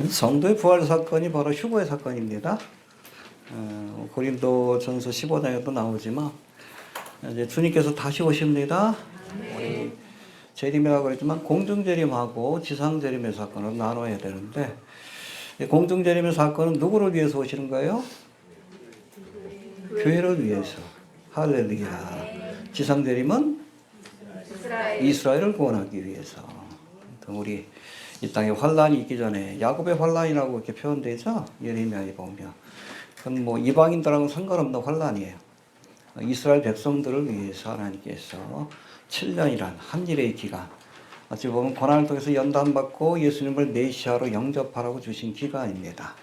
성도의 부활 사건이 바로 휴거의 사건입니다. 고린도전서 15장에도 나오지만 이제 주님께서 다시 오십니다. 우리 재림이라고 그랬지만 공중재림하고 지상재림의 사건을 나눠야 되는데, 공중재림의 사건은 누구를 위해서 오시는 거예요? 교회를 위해서. 할렐루야. 지상재림은 이스라엘을 구원하기 위해서. 우리 이 땅에 환란이 있기 전에 야곱의 환란이라고 이렇게 표현되죠. 예레미야에 보면 그건 뭐 이방인들하고 상관없는 환란이에요. 이스라엘 백성들을 위해서 하나님께서 7년이란 한일의 기간, 어찌 보면 고난을 통해서 연단받고 예수님을 메시아로 영접하라고 주신 기간입니다.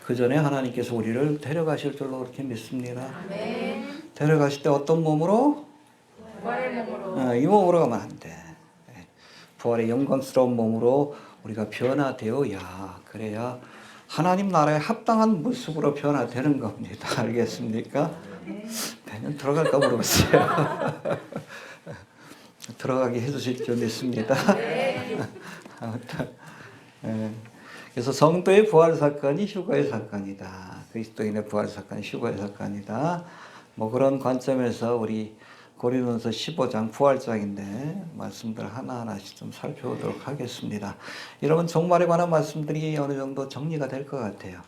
그 전에 하나님께서 우리를 데려가실 줄로 그렇게 믿습니다. 아멘. 데려가실 때 어떤 몸으로? 부활의 몸으로. 이 몸으로 가면 안 돼. 부활의 영광스러운 몸으로 우리가 변화되어야, 그래야 하나님 나라에 합당한 모습으로 변화되는 겁니다. 알겠습니까? 배는 들어갈까 모르겠어요. 들어가게 해주실 줄 믿습니다. 그래서 성도의 부활 사건이 휴거의 사건이다. 그리스도인의 부활 사건이 휴거의 사건이다. 뭐 그런 관점에서 우리 고린도전서 15장 부활장인데 말씀들 하나하나씩 좀 살펴보도록 하겠습니다. 여러분 종말에 관한 말씀들이 어느 정도 정리가 될 것 같아요.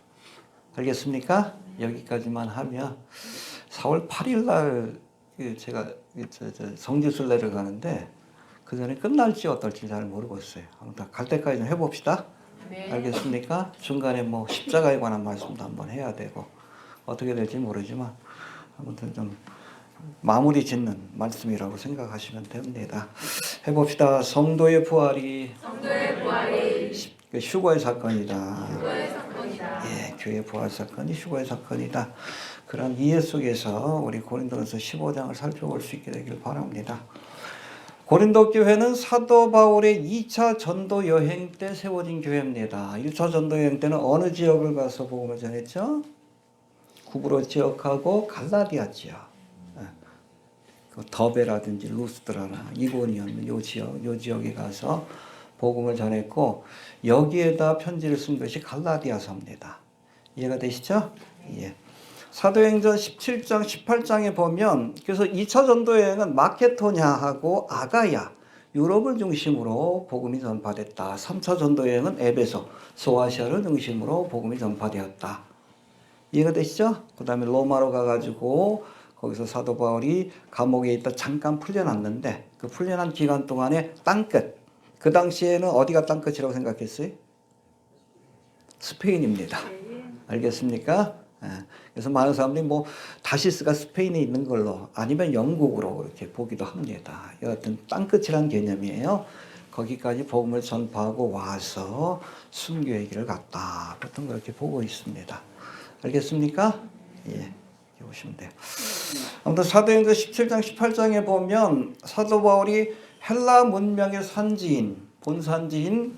알겠습니까? 여기까지만 하면 4월 8일 날 제가 성지순 내려가는데 그 전에 끝날지 어떨지 잘 모르겠어요. 아무튼 갈 때까지 좀 해봅시다. 네. 알겠습니까? 중간에 뭐 십자가에 관한 말씀도 한번 해야 되고 어떻게 될지 모르지만 아무튼 좀 마무리 짓는 말씀이라고 생각하시면 됩니다. 해봅시다. 성도의 부활이 휴거의 사건이다. 예, 교회 부활 사건이 휴거의 사건이다. 그런 이해 속에서 우리 고린도전서 15장을 살펴볼 수 있게 되길 바랍니다. 고린도 교회는 사도 바울의 2차 전도 여행 때 세워진 교회입니다. 1차 전도 여행 때는 어느 지역을 가서 복음을 전했죠? 구브로 지역하고 갈라디아 지역. 더베라든지 루스드라나 이고니온 요 지역에 가서 복음을 전했고, 여기에다 편지를 쓴 것이 갈라디아서입니다. 이해가 되시죠? 예. 사도행전 17장 18장에 보면 그래서 2차 전도 여행은 마케도냐하고 아가야 유럽을 중심으로 복음이 전파됐다. 3차 전도 여행은 에베소 소아시아를 중심으로 복음이 전파되었다. 이해가 되시죠? 그 다음에 로마로 가가지고 거기서 사도 바울이 감옥에 있다 잠깐 풀려났는데 그 풀려난 기간 동안에 땅끝, 그 당시에는 어디가 땅끝이라고 생각했어요? 스페인입니다. 알겠습니까? 그래서 많은 사람들이 뭐 다시스가 스페인에 있는 걸로 아니면 영국으로 이렇게 보기도 합니다. 여하튼 땅끝이라는 개념이에요. 거기까지 복음을 전파하고 와서 순교의 길을 갔다. 보통 그렇게 보고 있습니다. 알겠습니까? 예. 보시면 돼요. 아무튼 사도행전 17장 18장에 보면 사도 바울이 헬라 문명의 산지인 본산지인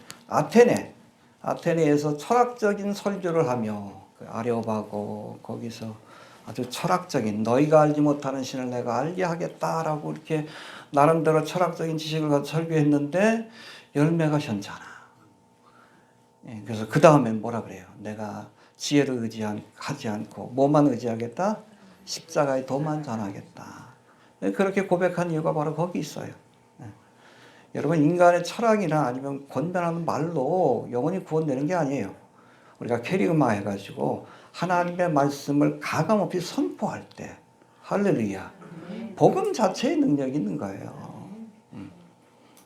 아테네에서 철학적인 설교를 하며 아레오바고 거기서 아주 철학적인 너희가 알지 못하는 신을 내가 알게 하겠다라고 이렇게 나름대로 철학적인 지식을 가지고 설교했는데 열매가 현잖아. 그래서 그 다음에 뭐라 그래요? 내가 지혜를 의지하지 않고 뭐만 의지하겠다? 십자가의 도만 전하겠다. 그렇게 고백한 이유가 바로 거기 있어요. 여러분 인간의 철학이나 아니면 권면하는 말로 영원히 구원되는 게 아니에요. 우리가 캐리그마 해가지고 하나님의 말씀을 가감없이 선포할 때 할렐루야 복음 자체의 능력이 있는 거예요.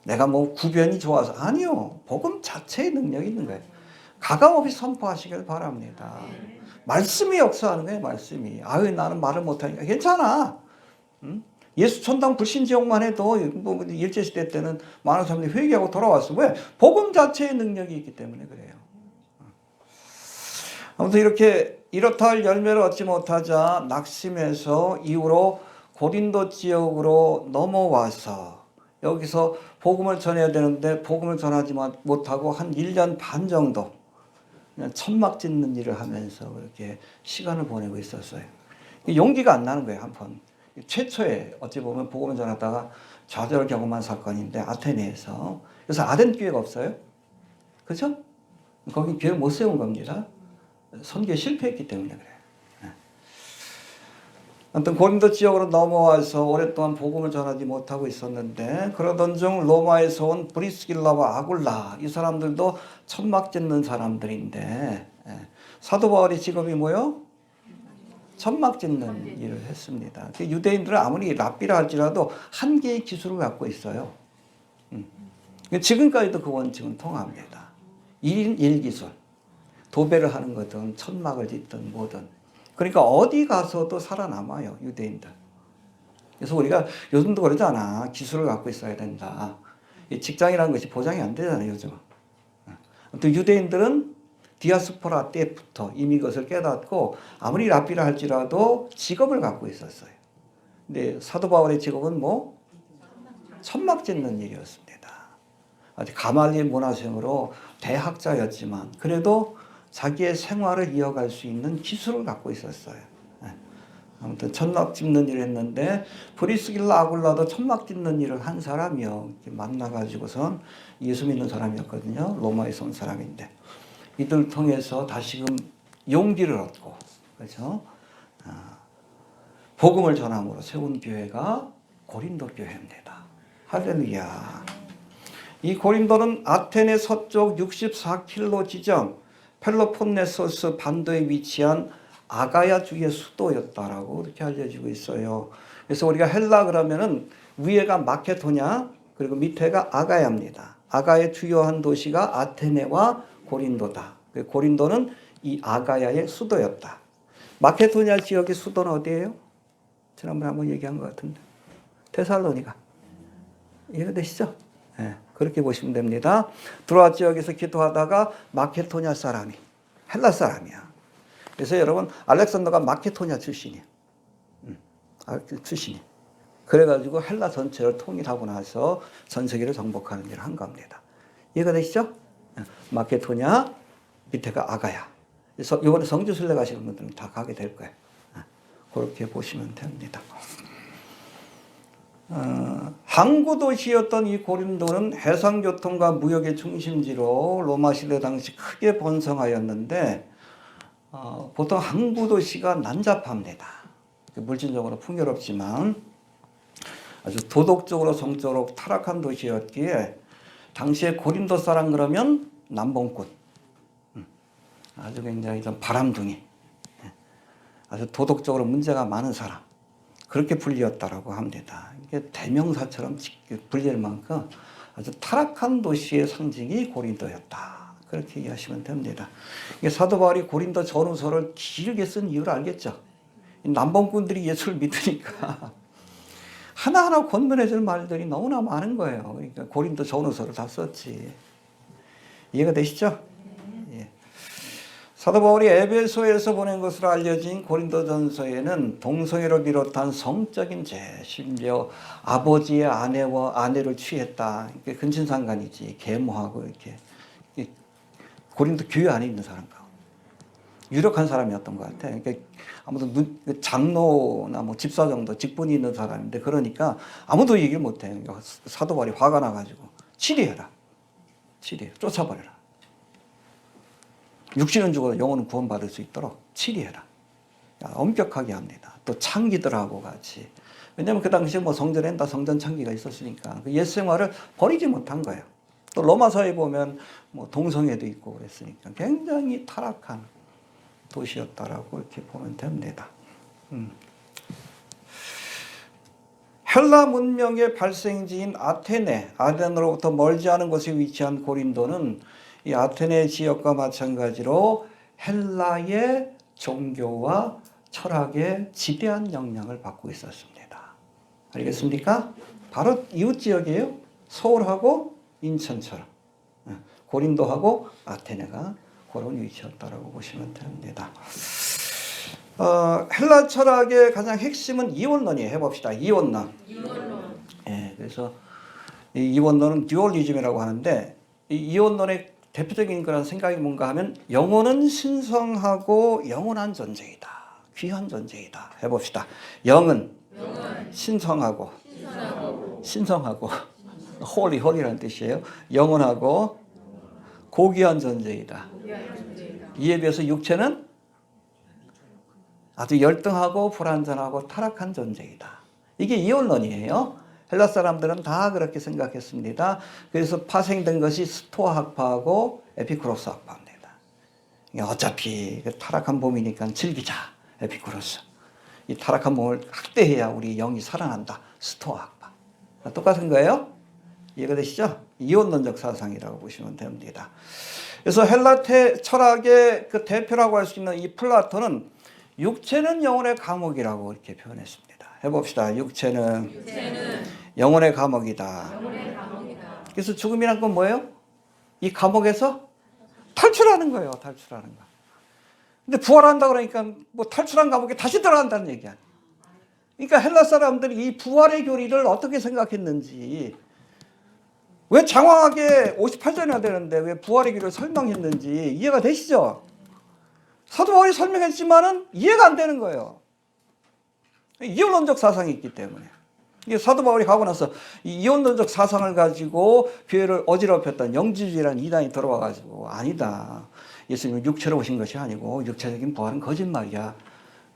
내가 뭐 구변이 좋아서 아니요. 복음 자체의 능력이 있는 거예요. 가감없이 선포하시길 바랍니다. 말씀이 역사하는 거예요. 말씀이. 아유 나는 말을 못하니까 괜찮아. 예수 천당 불신지옥만 해도 뭐 일제시대 때는 많은 사람들이 회개하고 돌아왔어. 왜? 복음 자체의 능력이 있기 때문에 그래요. 아무튼 이렇다 할 열매를 얻지 못하자 낙심해서 이후로 고린도 지역으로 넘어와서 여기서 복음을 전해야 되는데 복음을 전하지 못하고 한 1년 반 정도 그냥 천막 짓는 일을 하면서 그렇게 시간을 보내고 있었어요. 용기가 안 나는 거예요. 한번 최초에 어찌 보면 복음을 전하다가 좌절을 경험한 사건인데 아테네에서. 그래서 아덴 교회가 없어요. 그렇죠? 거기 교회 못 세운 겁니다. 선교에 실패했기 때문에 그래요. 아무튼 고린도 지역으로 넘어와서 오랫동안 복음을 전하지 못하고 있었는데 그러던 중 로마에서 온 브리스길라와 아굴라 이 사람들도 천막 짓는 사람들인데 사도 바울의 직업이 뭐요? 천막 짓는 일을 했습니다. 유대인들은 아무리 랍비라 할지라도 한계의 기술을 갖고 있어요. 지금까지도 그 원칙은 통합니다. 1인 1기술. 도배를 하는 거든 천막을 짓든 뭐든. 그러니까 어디 가서도 살아남아요. 유대인들. 그래서 우리가 요즘도 그러잖아. 기술을 갖고 있어야 된다. 직장이라는 것이 보장이 안 되잖아요. 요즘은. 또 유대인들은 디아스포라 때부터 이미 그것을 깨닫고 아무리 랍비라 할지라도 직업을 갖고 있었어요. 근데 사도 바울의 직업은 뭐? 천막 짓는 일이었습니다. 아주 가말리엘 문화생으로 대학자였지만 그래도 자기의 생활을 이어갈 수 있는 기술을 갖고 있었어요. 아무튼 천막 짓는 일을 했는데 브리스길라 아굴라도 천막 짓는 일을 한 사람이요. 만나가지고선 예수 믿는 사람이었거든요. 로마에서 온 사람인데 이들 통해서 다시금 용기를 얻고 그렇죠? 복음을 전함으로 세운 교회가 고린도 교회입니다. 할렐루야. 이 고린도는 아테네 서쪽 64km 지점 펠로폰네소스 반도에 위치한 아가야 주의 수도였다라고 이렇게 알려지고 있어요. 그래서 우리가 헬라 그러면은 위에가 마케도냐 그리고 밑에가 아가야입니다. 아가의 주요한 도시가 아테네와 고린도다. 고린도는 이 아가야의 수도였다. 마케도냐 지역의 수도는 어디예요? 지난번에 한번 얘기한 것 같은데 데살로니가. 이해되시죠? 네, 그렇게 보시면 됩니다. 드로아 지역에서 기도하다가 마케도냐 사람이 헬라 사람이야. 그래서 여러분 알렉산더가 마케도냐 출신이에요. 출신이. 그래가지고 헬라 전체를 통일하고 나서 전 세계를 정복하는 일을 한 겁니다. 이해가 되시죠? 마케도냐 밑에가 아가야. 그래서 이번에 성지순례 가시는 분들은 다 가게 될 거예요. 그렇게 보시면 됩니다. 항구 도시였던 이 고린도는 해상교통과 무역의 중심지로 로마 시대 당시 크게 번성하였는데 보통 항구 도시가 난잡합니다. 물질적으로 풍요롭지만 아주 도덕적으로 성적으로 타락한 도시였기에 당시에 고린도 사람 그러면 남봉꾼, 아주 굉장히 좀 바람둥이, 아주 도덕적으로 문제가 많은 사람 그렇게 불리었다라고 합니다. 이게 대명사처럼 불릴 만큼 아주 타락한 도시의 상징이 고린도였다. 그렇게 이해하시면 됩니다. 사도 바울이 고린도 전후서를 길게 쓴 이유를 알겠죠? 남봉꾼들이 예수를 믿으니까 하나하나 권면해줄 말들이 너무나 많은 거예요. 그러니까 고린도 전후서를 다 썼지. 이해가 되시죠? 예. 사도 바울이 에베소에서 보낸 것으로 알려진 고린도전서에는 동성애를 비롯한 성적인 죄, 심지어 아버지의 아내를 취했다. 이게 근친상간이지. 계모하고 이렇게. 고린도 교회 안에 있는 사람과 유력한 사람이었던 것 같아. 그러니까 아무튼 장로나 뭐 집사 정도 직분이 있는 사람인데 그러니까 아무도 얘기를 못해. 그러니까 사도 바울이 화가 나가지고 치리해라. 쫓아버려라. 육신은 죽어도 영혼은 구원받을 수 있도록 치리해라. 엄격하게 합니다. 또 창기들하고 같이. 왜냐하면 그 당시에 뭐 성전엔다 성전 창기가 있었으니까 그 옛 생활을 버리지 못한 거예요. 또 로마서에 보면 뭐 동성애도 있고 그랬으니까 굉장히 타락한 도시였다라고 이렇게 보면 됩니다. 헬라 문명의 발생지인 아테네로부터 멀지 않은 곳에 위치한 고린도는 이 아테네 지역과 마찬가지로 헬라의 종교와 철학에 지대한 영향을 받고 있었습니다. 알겠습니까? 바로 이웃 지역이에요. 서울하고 인천처럼 고린도하고 아테네가 그런 위치였다라고 보시면 됩니다. 헬라 철학의 가장 핵심은 이원론이에요. 해봅시다. 이원론. 예, 그래서 이 이원론은 듀얼리즘이라고 하는데 이 이원론의 대표적인 그런 생각이 뭔가 하면 영혼은 신성하고 영원한 존재이다. 귀한 존재이다. 해봅시다. 영은 신성하고 홀리라는 뜻이에요. 영원하고 고귀한 존재이다. 이에 비해서 육체는 아주 열등하고 불완전하고 타락한 존재이다. 이게 이원론이에요. 헬라 사람들은 다 그렇게 생각했습니다. 그래서 파생된 것이 스토아 학파하고 에피쿠로스 학파입니다. 어차피 타락한 몸이니까 즐기자. 에피쿠로스. 이 타락한 몸을 학대해야 우리 영이 살아난다. 스토아 학파. 똑같은 거예요. 이해가 되시죠? 이원론적 사상이라고 보시면 됩니다. 그래서 헬라 철학의 그 대표라고 할 수 있는 이 플라톤은 육체는 영혼의 감옥이라고 이렇게 표현했습니다. 해봅시다. 육체는 영혼의 감옥이다. 그래서 죽음이란 건 뭐예요? 이 감옥에서 탈출하는 거예요. 탈출하는 거. 근데 부활한다 그러니까 뭐 탈출한 감옥에 다시 들어간다는 얘기야. 그러니까 헬라 사람들이 이 부활의 교리를 어떻게 생각했는지, 왜 장황하게 58절이나 되는데 왜 부활의 교리를 설명했는지 이해가 되시죠? 사도 바울이 설명했지만은 이해가 안 되는 거예요. 이원론적 사상이 있기 때문에. 이게 사도 바울이 가고 나서 이 이원론적 사상을 가지고 교회를 어지럽혔던 영지주의라는 이단이 들어와 가지고 아니다. 예수님은 육체로 오신 것이 아니고 육체적인 부활은 거짓말이야.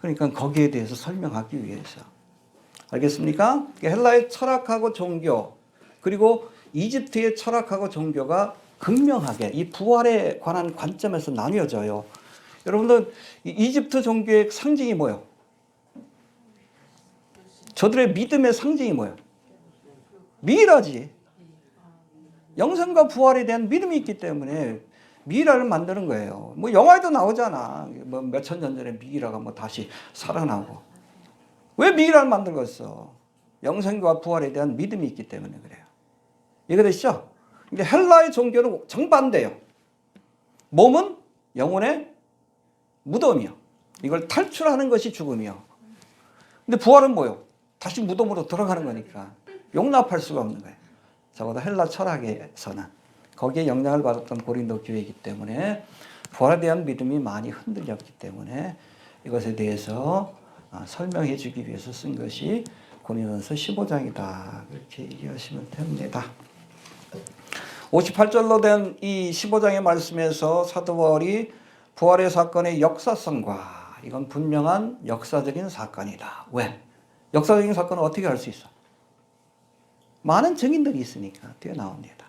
그러니까 거기에 대해서 설명하기 위해서. 알겠습니까? 헬라의 철학하고 종교 그리고 이집트의 철학하고 종교가 극명하게 이 부활에 관한 관점에서 나뉘어져요. 여러분들 이집트 종교의 상징이 뭐예요? 저들의 믿음의 상징이 뭐예요? 미이라지. 영생과 부활에 대한 믿음이 있기 때문에 미이라를 만드는 거예요. 뭐 영화에도 나오잖아. 뭐 몇천 년 전에 미이라가 뭐 다시 살아나고. 왜 미이라를 만들었어? 영생과 부활에 대한 믿음이 있기 때문에 그래요. 이해되시죠? 근데 헬라의 종교는 정반대예요. 몸은 영혼의 무덤이요. 이걸 탈출하는 것이 죽음이요. 근데 부활은 뭐예요? 다시 무덤으로 들어가는 거니까 용납할 수가 없는 거예요. 적어도 헬라 철학에서는 거기에 영향을 받았던 고린도 교회이기 때문에 부활에 대한 믿음이 많이 흔들렸기 때문에 이것에 대해서 설명해 주기 위해서 쓴 것이 고린도전서 15장이다. 그렇게 이해하시면 됩니다. 58절로 된 이 15장의 말씀에서 사도 바울이 부활의 사건의 역사성과 이건 분명한 역사적인 사건이다. 왜? 역사적인 사건은 어떻게 알 수 있어? 많은 증인들이 있으니까 뒤에 나옵니다.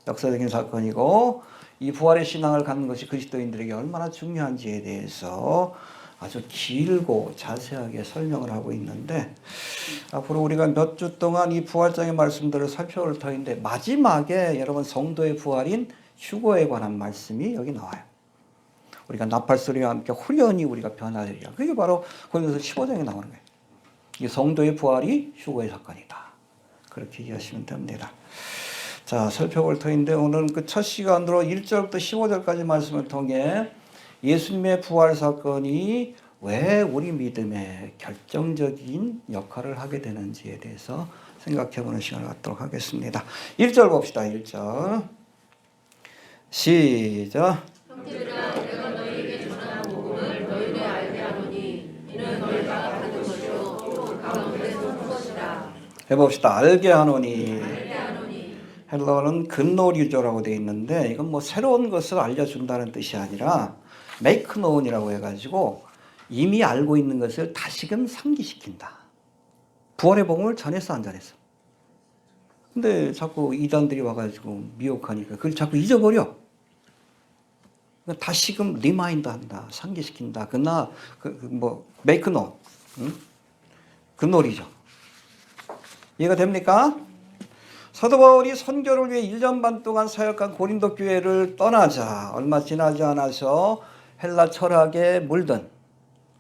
역사적인 사건이고 이 부활의 신앙을 갖는 것이 그리스도인들에게 얼마나 중요한지에 대해서 아주 길고 자세하게 설명을 하고 있는데 앞으로 우리가 몇 주 동안 이 부활장의 말씀들을 살펴볼 터인데 마지막에 여러분 성도의 부활인 휴거에 관한 말씀이 여기 나와요. 우리가 나팔소리와 함께 후련히 우리가 변하리라. 그게 바로 고린도서 15장에 나오는 거예요. 이 성도의 부활이 휴거의 사건이다. 그렇게 이해하시면 됩니다. 자, 살펴볼 터인데 오늘은 그 첫 시간으로 1절부터 15절까지 말씀을 통해 예수님의 부활 사건이 왜 우리 믿음에 결정적인 역할을 하게 되는지에 대해서 생각해보는 시간을 갖도록 하겠습니다. 1절 봅시다. 1절 시작. 형제들아 내가 너희에게 전한 복음을 너희도 알게 하노니 이는 너희가 받은 것이요 또 가운데서 온 것이라. 해봅시다. 알게 하노니. 헬라어는 근노리조라고 되어 있는데 이건 뭐 새로운 것을 알려준다는 뜻이 아니라 make known이라고 해가지고 이미 알고 있는 것을 다시금 상기시킨다. 부활의 복음을 전했어 안 전했어? 근데 자꾸 이단들이 와가지고 미혹하니까 그걸 자꾸 잊어버려. 다시금 리마인드 한다. 상기시킨다. 뭐 make known. 응? 근놀이죠. 이해가 됩니까? 사도 바울이 선교를 위해 1년 반 동안 사역한 고린도 교회를 떠나자 얼마 지나지 않아서 헬라 철학에 물든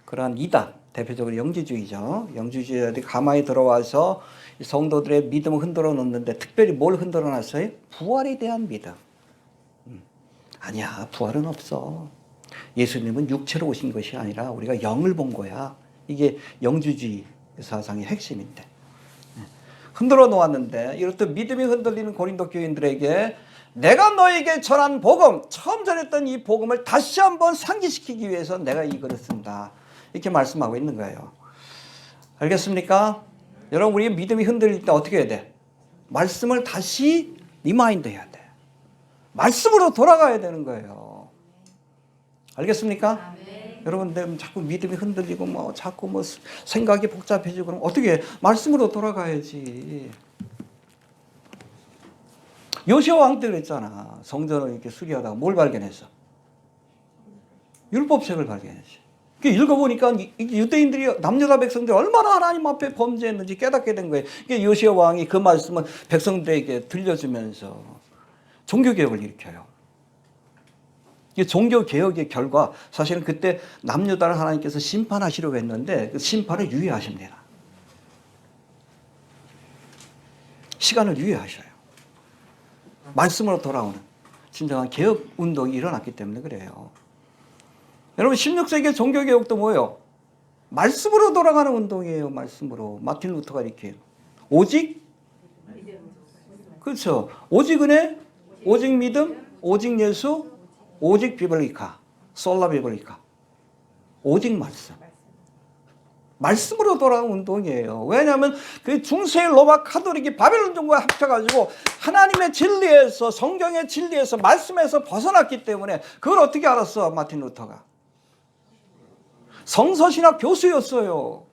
그러한 이단, 대표적으로 영지주의죠. 영지주의들이 가만히 들어와서 성도들의 믿음을 흔들어 놓는데 특별히 뭘 흔들어 놨어요? 부활에 대한 믿음. 아니야, 부활은 없어. 예수님은 육체로 오신 것이 아니라 우리가 영을 본 거야. 이게 영주주의 사상의 핵심인데. 흔들어 놓았는데 이렇듯 믿음이 흔들리는 고린도 교인들에게 내가 너에게 전한 복음, 처음 전했던 이 복음을 다시 한번 상기시키기 위해서 내가 이 글을 쓴다. 이렇게 말씀하고 있는 거예요. 알겠습니까? 여러분, 우리의 믿음이 흔들릴 때 어떻게 해야 돼? 말씀을 다시 리마인드 해야 돼. 말씀으로 돌아가야 되는 거예요. 알겠습니까? 아멘. 여러분, 자꾸 믿음이 흔들리고 뭐 자꾸 뭐 생각이 복잡해지고 그러면 어떻게 해? 말씀으로 돌아가야지. 요시야 왕 때 그랬잖아. 성전을 이렇게 수리하다가 뭘 발견했어? 율법책을 발견했지. 읽어보니까 유대인들이 남유다 백성들이 얼마나 하나님 앞에 범죄했는지 깨닫게 된 거예요. 요시야 왕이 그 말씀을 백성들에게 들려주면서 종교개혁을 일으켜요. 이게 종교개혁의 결과 사실은 그때 남유다를 하나님께서 심판하시려고 했는데 그 심판을 유예하십니다. 시간을 유예하셔요. 말씀으로 돌아오는 진정한 개혁운동이 일어났기 때문에 그래요. 여러분 16세기 종교개혁도 뭐예요? 말씀으로 돌아가는 운동이에요. 말씀으로. 마틴 루터가 이렇게 오직 그렇죠. 오직 은혜, 오직 믿음, 오직 예수, 오직 비블리카, 솔라 비블리카. 오직 말씀. 말씀으로 돌아가는 운동이에요. 왜냐하면 그 중세 로마 카톨릭이 바벨론종과 합쳐가지고 하나님의 진리에서 성경의 진리에서 말씀에서 벗어났기 때문에 그걸 어떻게 알았어? 마틴 루터가. 성서신학 교수였어요.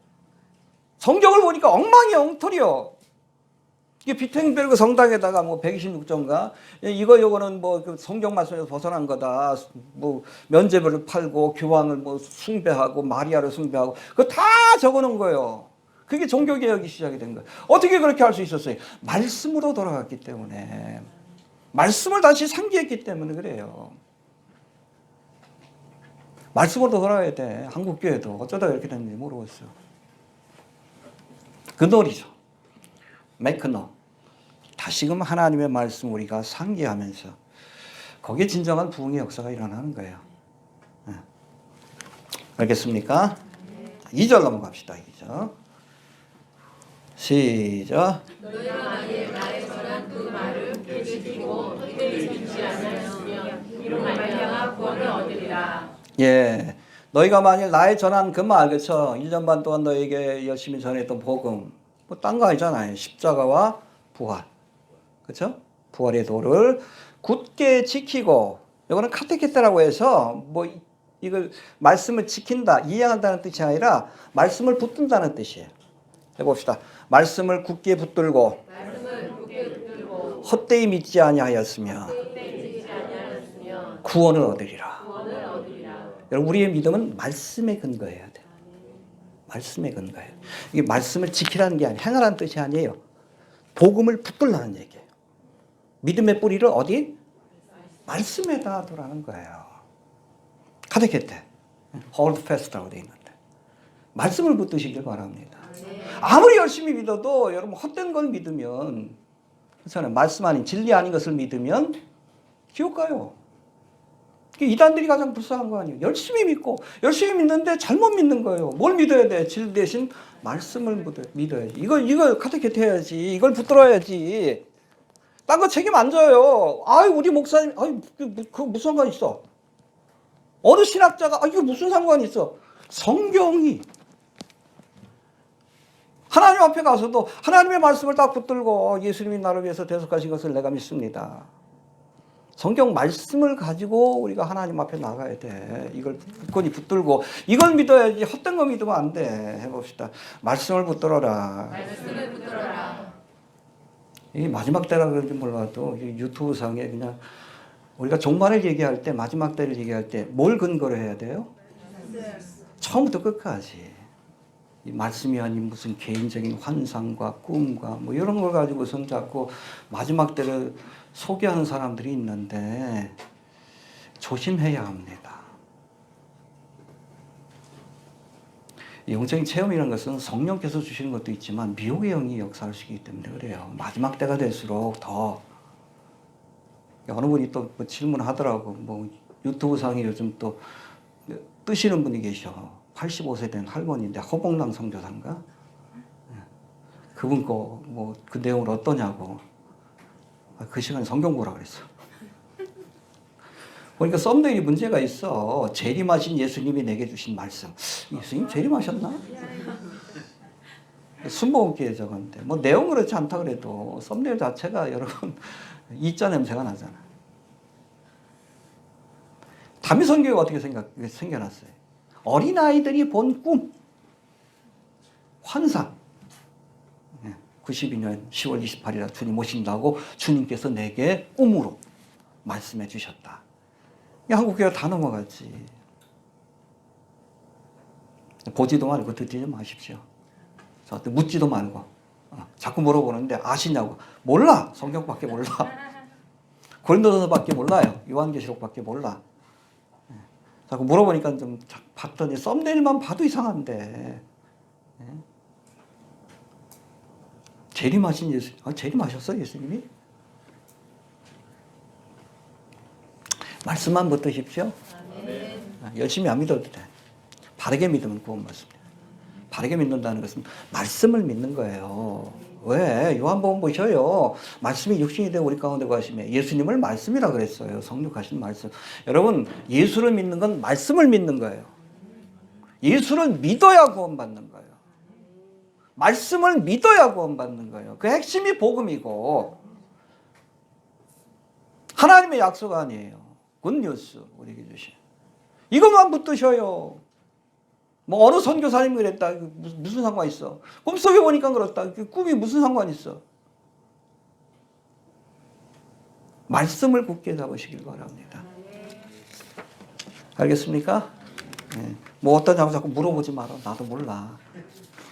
성경을 보니까 엉망이 엉터리요. 이게 비텐베르그 성당에다가 뭐 126조인가 이거는 뭐 그 성경 말씀에서 벗어난 거다. 뭐 면죄부를 팔고 교황을 뭐 숭배하고 마리아를 숭배하고 그거 다 적어놓은 거예요. 그게 종교개혁이 시작이 된 거예요. 어떻게 그렇게 할 수 있었어요? 말씀으로 돌아갔기 때문에. 말씀을 다시 상기했기 때문에 그래요. 말씀으로 돌아가야 돼. 한국교회도 어쩌다 이렇게 됐는지 모르겠어요. 그 놀이죠. 메이크너. 다시금 하나님의 말씀 우리가 상기하면서 거기에 진정한 부흥의 역사가 일어나는 거예요. 네. 알겠습니까? 2절 넘어갑시다. 2절. 시작. 너희가 만일 나의 전한 그 말을 굳게 지키고 헛되이 듣지 않으면 이로 말미암아 구원을 얻으리라. 예. 너희가 만일 나의 전한 그 말, 그렇죠? 1년 반 동안 너에게 열심히 전했던 복음, 뭐 딴 거 아니잖아요. 십자가와 부활, 그렇죠? 부활의 도를 굳게 지키고, 이거는 카테케테라고 해서 뭐 이걸 말씀을 지킨다, 이해한다는 뜻이 아니라 말씀을 붙든다는 뜻이에요. 해봅시다. 말씀을 굳게 붙들고, 헛되이 믿지 아니하였으며 구원을 얻으리라. 여러분, 우리의 믿음은 말씀에 근거해야 돼요. 말씀에 근거해요. 이게 말씀을 지키라는 게 아니에요. 행하라는 뜻이 아니에요. 복음을 붙들라는 얘기예요. 믿음의 뿌리를 어디? 말씀에다 두라는 거예요. 카테케테, hold fast라고 되어 있는데 말씀을 붙드시길 바랍니다. 아무리 열심히 믿어도 여러분 헛된 걸 믿으면 그렇잖아요. 말씀 아닌 진리 아닌 것을 믿으면 지옥 가요. 이단들이 가장 불쌍한 거 아니에요. 열심히 믿고 열심히 믿는데 잘못 믿는 거예요. 뭘 믿어야 돼? 진리 대신 말씀을 믿어야지. 이걸 카테케트 해야지. 이걸 붙들어야지. 딴 거 책임 안 져요. 아유 우리 목사님 그 무슨 상관 있어? 어느 신학자가 이거 무슨 상관이 있어? 성경이 하나님 앞에 가서도 하나님의 말씀을 딱 붙들고 예수님이 나를 위해서 대속하신 것을 내가 믿습니다. 성경 말씀을 가지고 우리가 하나님 앞에 나가야 돼. 이걸 굳건히 붙들고 이걸 믿어야지. 헛된 거 믿으면 안 돼. 해봅시다. 말씀을 붙들어라. 말씀을 붙들어라. 이게 마지막 때라 그런지 몰라도 유튜브 상에 그냥 우리가 종말을 얘기할 때 마지막 때를 얘기할 때 뭘 근거로 해야 돼요? 처음부터 끝까지. 이 말씀이 아닌 무슨 개인적인 환상과 꿈과 뭐 이런 걸 가지고 손 잡고 마지막 때를 소개하는 사람들이 있는데 조심해야 합니다. 영적인 체험이라는 것은 성령께서 주시는 것도 있지만 미혹의 영이 역사하시기 때문에 그래요. 마지막 때가 될수록 더 어느 분이 또 뭐 질문하더라고. 뭐 유튜브 상에 요즘 또 뜨시는 분이 계셔. 85세 된 할머니인데 허봉랑 선교사인가? 그분 거 뭐 그 내용을 어떠냐고. 그 시간에 성경 보라 그랬어. 그러니까 썸네일이 문제가 있어. 재림하신 예수님이 내게 주신 말씀. 예수님 재림하셨나? 순복음교회 적었는데 뭐 내용은 그렇지 않다 그래도 썸네일 자체가 여러분 이자 냄새가 나잖아. 다미선교회가 어떻게 생겨났어요? 어린아이들이 본 꿈, 환상. 92년 10월 28일 주님 오신다고 주님께서 내게 꿈으로 말씀해 주셨다. 한국교회가 다 넘어갔지. 보지도 말고 듣지도 마십시오. 저한테 묻지도 말고. 자꾸 물어보는데 아시냐고. 몰라. 성경밖에 몰라. 고린도전서밖에 몰라요. 요한계시록밖에 몰라. 자꾸 물어보니까 좀 봤더니 썸네일만 봐도 이상한데. 재림하신 예수, 재림하셨어요, 예수님이? 말씀만 붙드십시오. 열심히 안 믿어도 돼. 바르게 믿으면 구원받습니다. 바르게 믿는다는 것은 말씀을 믿는 거예요. 왜? 요한복음 보셔요. 말씀이 육신이 되어 우리 가운데 거하시며 예수님을 말씀이라 그랬어요. 성육하신 말씀. 여러분, 예수를 믿는 건 말씀을 믿는 거예요. 예수를 믿어야 구원받는 거예요. 말씀을 믿어야 구원받는 거예요. 그 핵심이 복음이고 하나님의 약속 아니에요. 굿뉴스 우리에게 주신. 이것만 붙드셔요. 뭐 어느 선교사님이 그랬다. 무슨 상관 있어? 꿈속에 보니까 그렇다. 꿈이 무슨 상관 있어? 말씀을 굳게 잡으시길 바랍니다. 알겠습니까? 네. 뭐 어떠냐고 자꾸 물어보지 마라. 나도 몰라.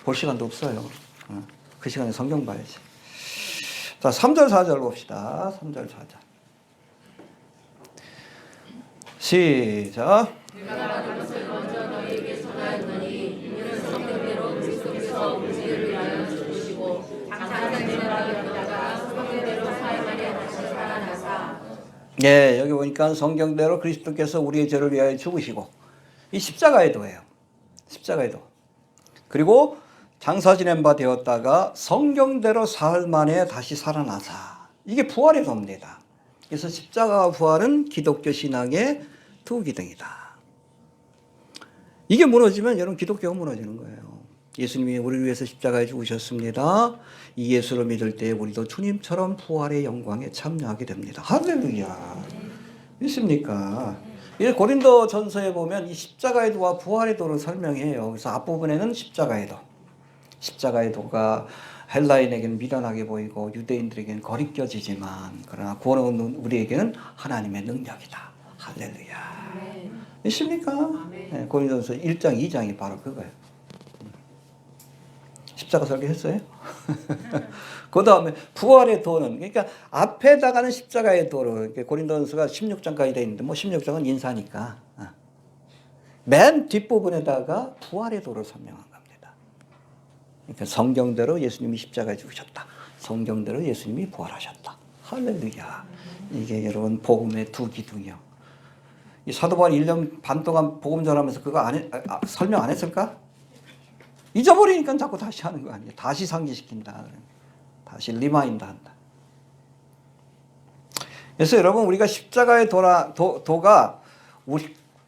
볼 시간도 없어요. 그 시간에 성경 봐야지. 자, 3절 4절 봅시다. 3절 4절. 시작. 내가 그것을 먼저 너희에게 전하였더니 이는 성경대로 그리스도께서 우리를 위하여 죽으시고 장사한 생명하였다가 성경대로 사흘 다시 살아나사. 예, 여기 보니까 성경대로 그리스도께서 우리의 죄를 위하여 죽으시고 이 십자가의 도예요. 십자가의 도. 그리고 장사 지낸 바 되었다가 성경대로 사흘 만에 다시 살아나사. 이게 부활의 도입니다. 그래서 십자가와 부활은 기독교 신앙의 두 기둥이다. 이게 무너지면 여러분 기독교가 무너지는 거예요. 예수님이 우리를 위해서 십자가에 죽으셨습니다. 이 예수를 믿을 때 우리도 주님처럼 부활의 영광에 참여하게 됩니다. 할렐루야. 믿습니까? 이 고린도 전서에 보면 이 십자가의 도와 부활의 도를 설명해요. 그래서 앞부분에는 십자가의 도. 십자가의 도가 헬라인에게는 미련하게 보이고 유대인들에게는 거리껴지지만 그러나 구원은 우리에게는 하나님의 능력이다. 할렐루야. 믿습니까? 네, 고린도전서 1장 2장이 바로 그거예요. 십자가 설교했어요? 그 다음에 부활의 도는 그러니까 앞에다가는 십자가의 도를 고린도전서가 16장까지 되어 있는데 뭐 16장은 인사니까 맨 뒷부분에다가 부활의 도를 설명한 겁니다. 그러니까 성경대로 예수님이 십자가에 죽으셨다. 성경대로 예수님이 부활하셨다. 할렐루야. 이게 여러분 복음의 두 기둥이요. 이 사도 바울이 1년 반 동안 복음 전하면서 그거 설명 안 했을까? 잊어버리니까 자꾸 다시 하는 거 아니에요. 다시 상기시킨다. 다시 리마인드 한다. 그래서 여러분 우리가 십자가의 도가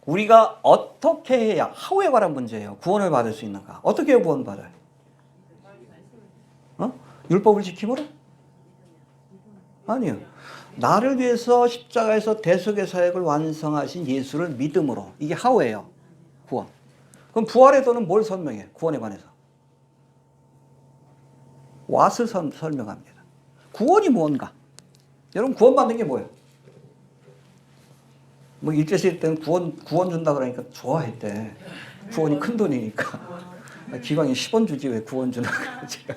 우리가 어떻게 해야 하우에 관한 문제예요. 구원을 받을 수 있는가? 어떻게 해야 구원받아요? 율법을 지킴으로? 아니요. 나를 위해서 십자가에서 대속의 사역을 완성하신 예수를 믿음으로. 이게 하우예요. 구원. 그럼 부활의 도는 뭘 설명해? 구원에 관해서. 왓을 설명합니다. 구원이 뭔가? 여러분 구원받는 게 뭐예요? 뭐 일제시대 때는 구원 준다 그러니까 좋아했대. 구원이 큰 돈이니까. 기왕이 10원 주지 왜 구원 주나 그러지.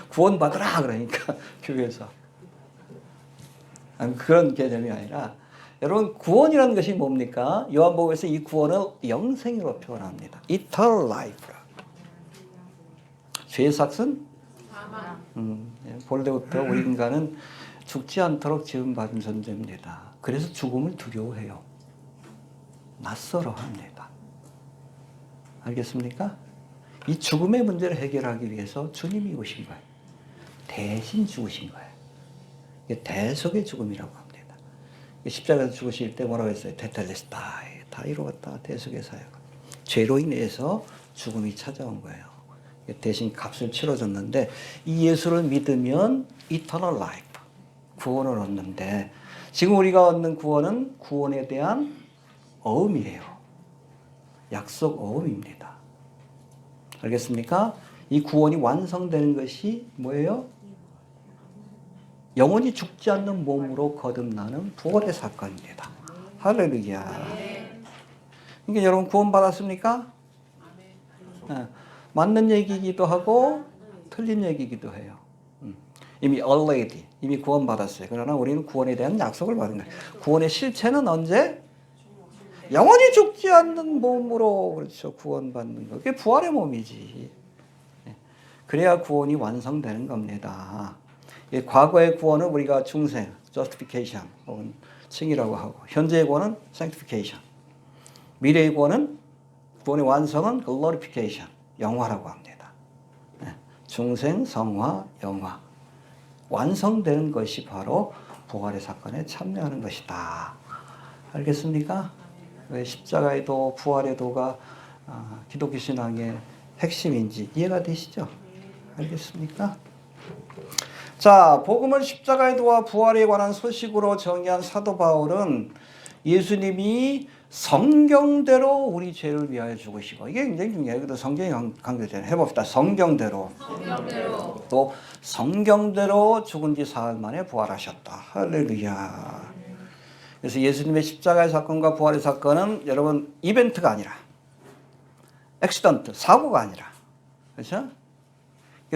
구원 받으라 그러니까 교회에서. 그런 개념이 아니라 여러분 구원이라는 것이 뭡니까? 요한복음에서 이 구원을 영생으로 표현합니다. Eternal life. 죄의 삭은 본래부터 우리 인간은 죽지 않도록 지음받은 존재입니다. 그래서 죽음을 두려워해요. 낯설어 합니다. 알겠습니까? 이 죽음의 문제를 해결하기 위해서 주님이 오신 거예요. 대신 죽으신 거예요. 대속의 죽음이라고 합니다. 십자가에서 죽으실 때 뭐라고 했어요? 테텔레스타이. 다 이루었다. 대속의 사역. 죄로 인해서 죽음이 찾아온 거예요. 대신 값을 치러줬는데 이 예수를 믿으면 eternal life. 구원을 얻는데 지금 우리가 얻는 구원은 구원에 대한 어음이에요. 약속 어음입니다. 알겠습니까? 이 구원이 완성되는 것이 뭐예요? 영원히 죽지 않는 몸으로 거듭나는 부활의 사건입니다. 할렐루야. 그러니까 여러분 구원 받았습니까? 맞는 얘기이기도 하고 틀린 얘기이기도 해요. 이미 already, 이미 구원 받았어요. 그러나 우리는 구원에 대한 약속을 받은 거예요. 구원의 실체는 언제? 영원히 죽지 않는 몸으로 그렇죠. 구원받는 거. 그게 부활의 몸이지. 그래야 구원이 완성되는 겁니다. 과거의 구원은 우리가 중생, justification 혹은 칭이라고 하고, 현재의 구원은 sanctification, 미래의 구원은 구원의 완성은 glorification, 영화라고 합니다. 중생, 성화, 영화. 완성되는 것이 바로 부활의 사건에 참여하는 것이다. 알겠습니까? 왜 십자가의 도, 부활의 도가 기독교 신앙의 핵심인지 이해가 되시죠? 알겠습니까? 자, 복음을 십자가의 도와 부활에 관한 소식으로 정의한 사도 바울은 예수님이 성경대로 우리 죄를 위하여 죽으시고, 이게 굉장히 중요해요. 그래도 성경이 강조되잖아요. 해봅시다. 성경대로. 또 성경대로 죽은 지 사흘 만에 부활하셨다. 할렐루야. 그래서 예수님의 십자가의 사건과 부활의 사건은 여러분 이벤트가 아니라, 액시던트, 사고가 아니라, 그렇죠?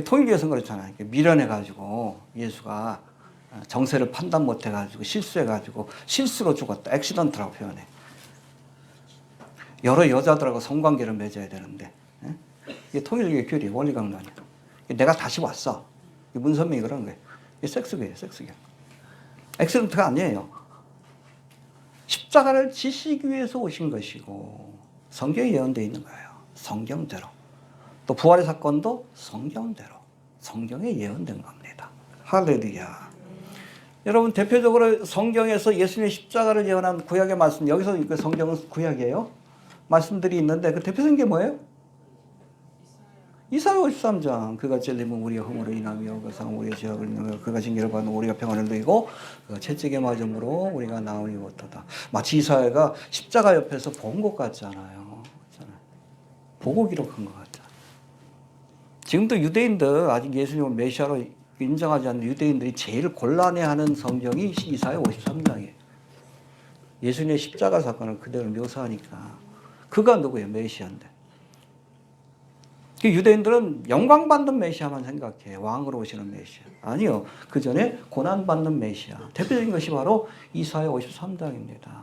통일교에서는 그렇잖아요. 미련해가지고 예수가 정세를 판단 못해가지고 실수해가지고 실수로 죽었다. 액시던트라고 표현해. 여러 여자들하고 성관계를 맺어야 되는데, 이게 통일교의 교리, 원리강론이야. 내가 다시 왔어. 문선명이 그런 거예요. 이게 섹스교예요, 섹스교. 액시던트가 아니에요. 십자가를 지시기 위해서 오신 것이고 성경에 예언되어 있는 거예요. 성경대로. 또 부활의 사건도 성경대로, 성경에 예언된 겁니다. 할렐루야. 여러분 대표적으로 성경에서 예수님의 십자가를 예언한 구약의 말씀, 여기서 그 성경은 구약이에요. 말씀들이 있는데 그 대표적인 게 뭐예요? 이사야 53장. 그가 찔림은 우리의 허물로 인하며 그 상은 우리의 죄악을 인하며 그가 징계를 받는 우리가 평안을 누리고 그가 채찍에 맞음으로 우리가 나으니 못하다. 마치 이사야가 십자가 옆에서 본 것 같잖아요. 보고 기록한 것 같잖아요. 지금도 유대인들, 아직 예수님을 메시아로 인정하지 않는 유대인들이 제일 곤란해하는 성경이 이사야 53장이에요. 예수님의 십자가 사건을 그대로 묘사하니까. 그가 누구예요? 메시아인데. 유대인들은 영광받는 메시아만 생각해. 왕으로 오시는 메시아. 아니요. 그 전에 고난받는 메시아. 대표적인 것이 바로 이사야 53장입니다.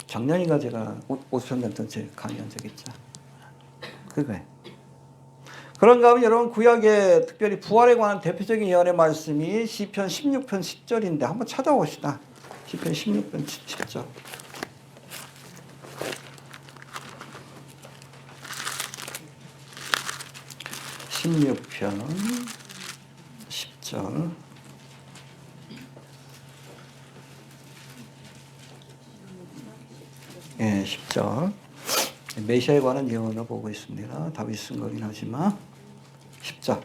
작년인가 제가 53장 전체 강의한 적 있죠. 그거예요. 그런가 하면 여러분 구약에 특별히 부활에 관한 대표적인 예언의 말씀이 시편 16편 10절인데 한번 찾아봅시다. 시편 16편 10절. (16편) 10절. 예, 10절. 메시아에 관한 예언을 보고 있습니다. 다윗 쓴 거긴 하지만 10절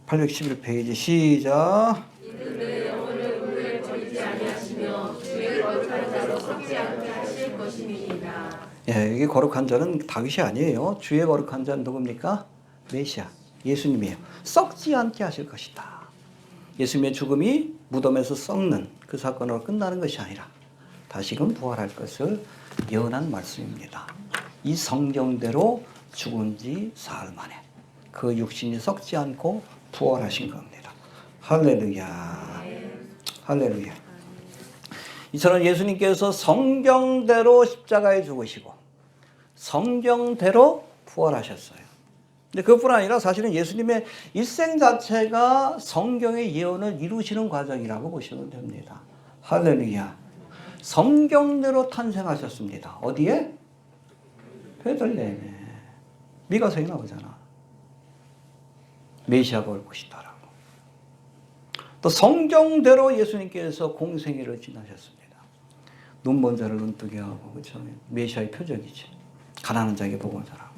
811페이지 시작. 이는 영혼을 물에 버리지 아니하시며 주의 거룩한 자로 썩지 않게 하실 것임이니라. 예, 이게 거룩한 자는 다윗이 아니에요. 주의 거룩한 자는 누굽니까? 메시아, 예수님이에요. 썩지 않게 하실 것이다. 예수님의 죽음이 무덤에서 썩는 그 사건으로 끝나는 것이 아니라 다시금 부활할 것을 예언한 말씀입니다. 이 성경대로 죽은 지 사흘 만에 그 육신이 썩지 않고 부활하신 겁니다. 할렐루야. 할렐루야. 이처럼 예수님께서 성경대로 십자가에 죽으시고 성경대로 부활하셨어요. 근데 그것뿐 아니라 사실은 예수님의 일생 자체가 성경의 예언을 이루시는 과정이라고 보시면 됩니다. 할렐루야. 성경대로 탄생하셨습니다. 어디에? 베들레헴에. 미가서에 나오잖아. 메시아가 올 것이다라고. 또 성경대로 예수님께서 공생애를 지나셨습니다. 눈먼 자를 눈뜨게 하고, 그렇죠? 메시아의 표적이지. 가난한 자에게 복음을 전하고.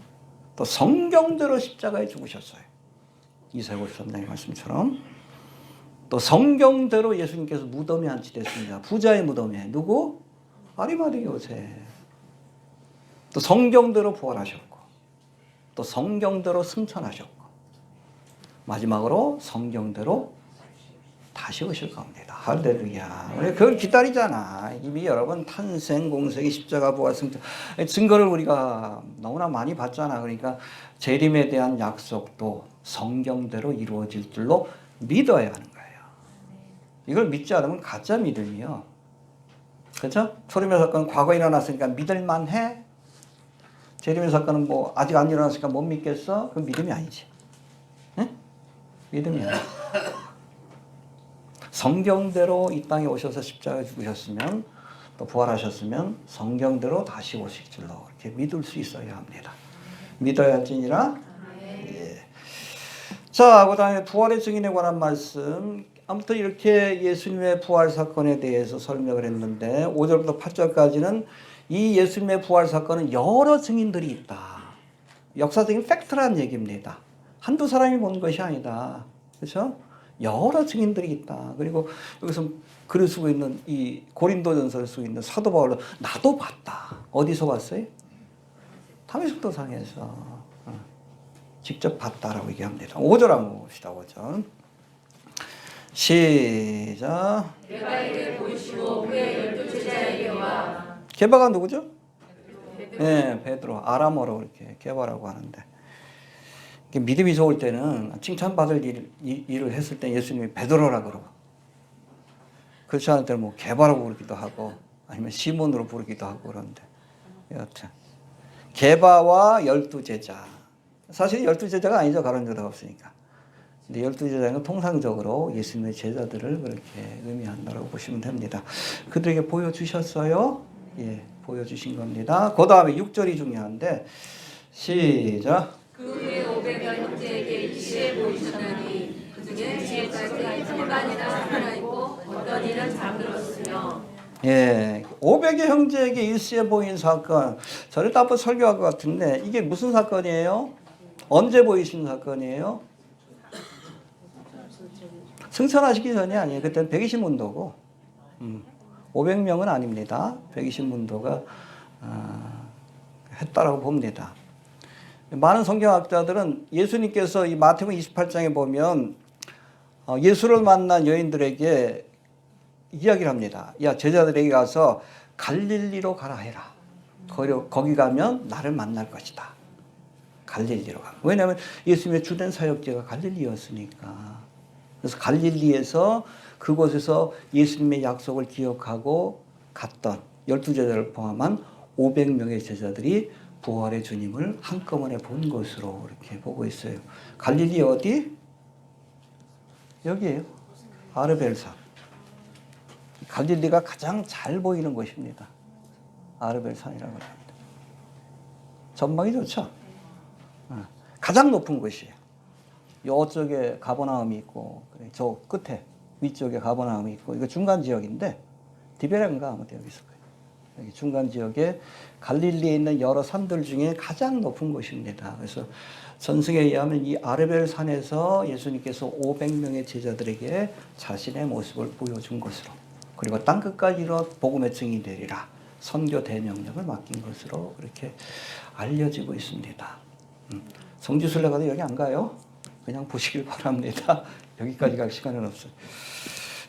또 성경대로 십자가에 죽으셨어요. 이사야 53장의 말씀처럼. 또 성경대로 예수님께서 무덤에 안치됐습니다. 부자의 무덤에. 누구? 아리마대 요셉. 또 성경대로 부활하셨고 또 성경대로 승천하셨고 마지막으로 성경대로 다시 오실 겁니다. 할렐루야. 우리 그걸 기다리잖아. 이미 여러분 탄생, 공생의 십자가, 부활, 승천 증거를 우리가 너무나 많이 봤잖아. 그러니까 재림에 대한 약속도 성경대로 이루어질 줄로 믿어야 하는 거예요. 이걸 믿지 않으면 가짜 믿음이요. 그렇죠? 소림의 사건은 과거에 일어났으니까 믿을만해? 재림의 사건은 뭐 아직 안 일어났으니까 못 믿겠어? 그건 믿음이 아니지. 응? 믿음이 아니야. 성경대로 이 땅에 오셔서 십자가에 죽으셨으면 또 부활하셨으면 성경대로 다시 오실 줄로 이렇게 믿을 수 있어야 합니다. 믿어야 할지니라. 예. 자, 그다음에 부활의 증인에 관한 말씀. 아무튼 이렇게 예수님의 부활 사건에 대해서 설명을 했는데 5절부터 8절까지는 이 예수님의 부활 사건은 여러 증인들이 있다. 역사적인 팩트라는 얘기입니다. 한두 사람이 본 것이 아니다. 그렇죠? 여러 증인들이 있다. 그리고 여기서 글을 쓰고 있는 이 고린도전서를 쓰고 있는 사도 바울은 나도 봤다. 어디서 봤어요? 다메섹 도상에서 직접 봤다라고 얘기합니다. 5절 한번 봅시다. 5절. 시작. 게바에게 보이시고 그의 12 제자에게 와. 게바가 누구죠? 네, 베드로. 아람어로 이렇게 게바라고 하는데. 믿음이 좋을 때는 칭찬받을 일을 했을 때 예수님이 베드로라 그러고 그렇지 않을 때는 뭐 게바라고 부르기도 하고 아니면 시몬으로 부르기도 하고 그런데 여튼 게바와 12 제자 사실 12 제자가 아니죠. 가론 유다가 없으니까. 근데 12 제자는 통상적으로 예수님의 제자들을 그렇게 의미한다고 보시면 됩니다. 그들에게 보여주셨어요. 예, 보여주신 겁니다. 그 다음에 6절이 중요한데 시작. 그 후에 500여 형제에게 일시에 보이셨나니 그중에 지혜자들이 일반이나 하나 있고 어떤 이는 잠들었으며. 예, 500의 형제에게 일시에 보인 사건. 저를 한번 설교할 것 같은데 이게 무슨 사건이에요? 언제 보이신 사건이에요? 승천하시기 전이 아니에요. 그때는 120문도고 500명은 아닙니다. 120문도가 했다라고 봅니다. 많은 성경학자들은 예수님께서 이 마태복음 28장에 보면 예수를 만난 여인들에게 이야기를 합니다. 야, 제자들에게 가서 갈릴리로 가라 해라. 거기 가면 나를 만날 것이다. 갈릴리로 가. 왜냐하면 예수님의 주된 사역지가 갈릴리였으니까. 그래서 갈릴리에서 그곳에서 예수님의 약속을 기억하고 갔던 12제자를 포함한 500명의 제자들이 부활의 주님을 한꺼번에 본 것으로 이렇게 보고 있어요. 갈릴리 어디? 여기에요. 아르벨산. 갈릴리가 가장 잘 보이는 곳입니다. 아르벨산이라고 합니다. 전망이 좋죠? 가장 높은 곳이에요. 이쪽에 가버나움이 있고 저 끝에 위쪽에 가버나움이 있고 이거 중간 지역인데 디베레인가 아무튼 여기 있을 거예요. 여기 중간 지역에 갈릴리에 있는 여러 산들 중에 가장 높은 곳입니다. 그래서 전승에 의하면 이 아르벨 산에서 예수님께서 500명의 제자들에게 자신의 모습을 보여준 것으로 그리고 땅끝까지 이르러 복음의 증인이 되리라 선교 대명령을 맡긴 것으로 그렇게 알려지고 있습니다. 성지순례가도 여기 안 가요? 그냥 보시길 바랍니다. 여기까지 갈 시간은 없어요.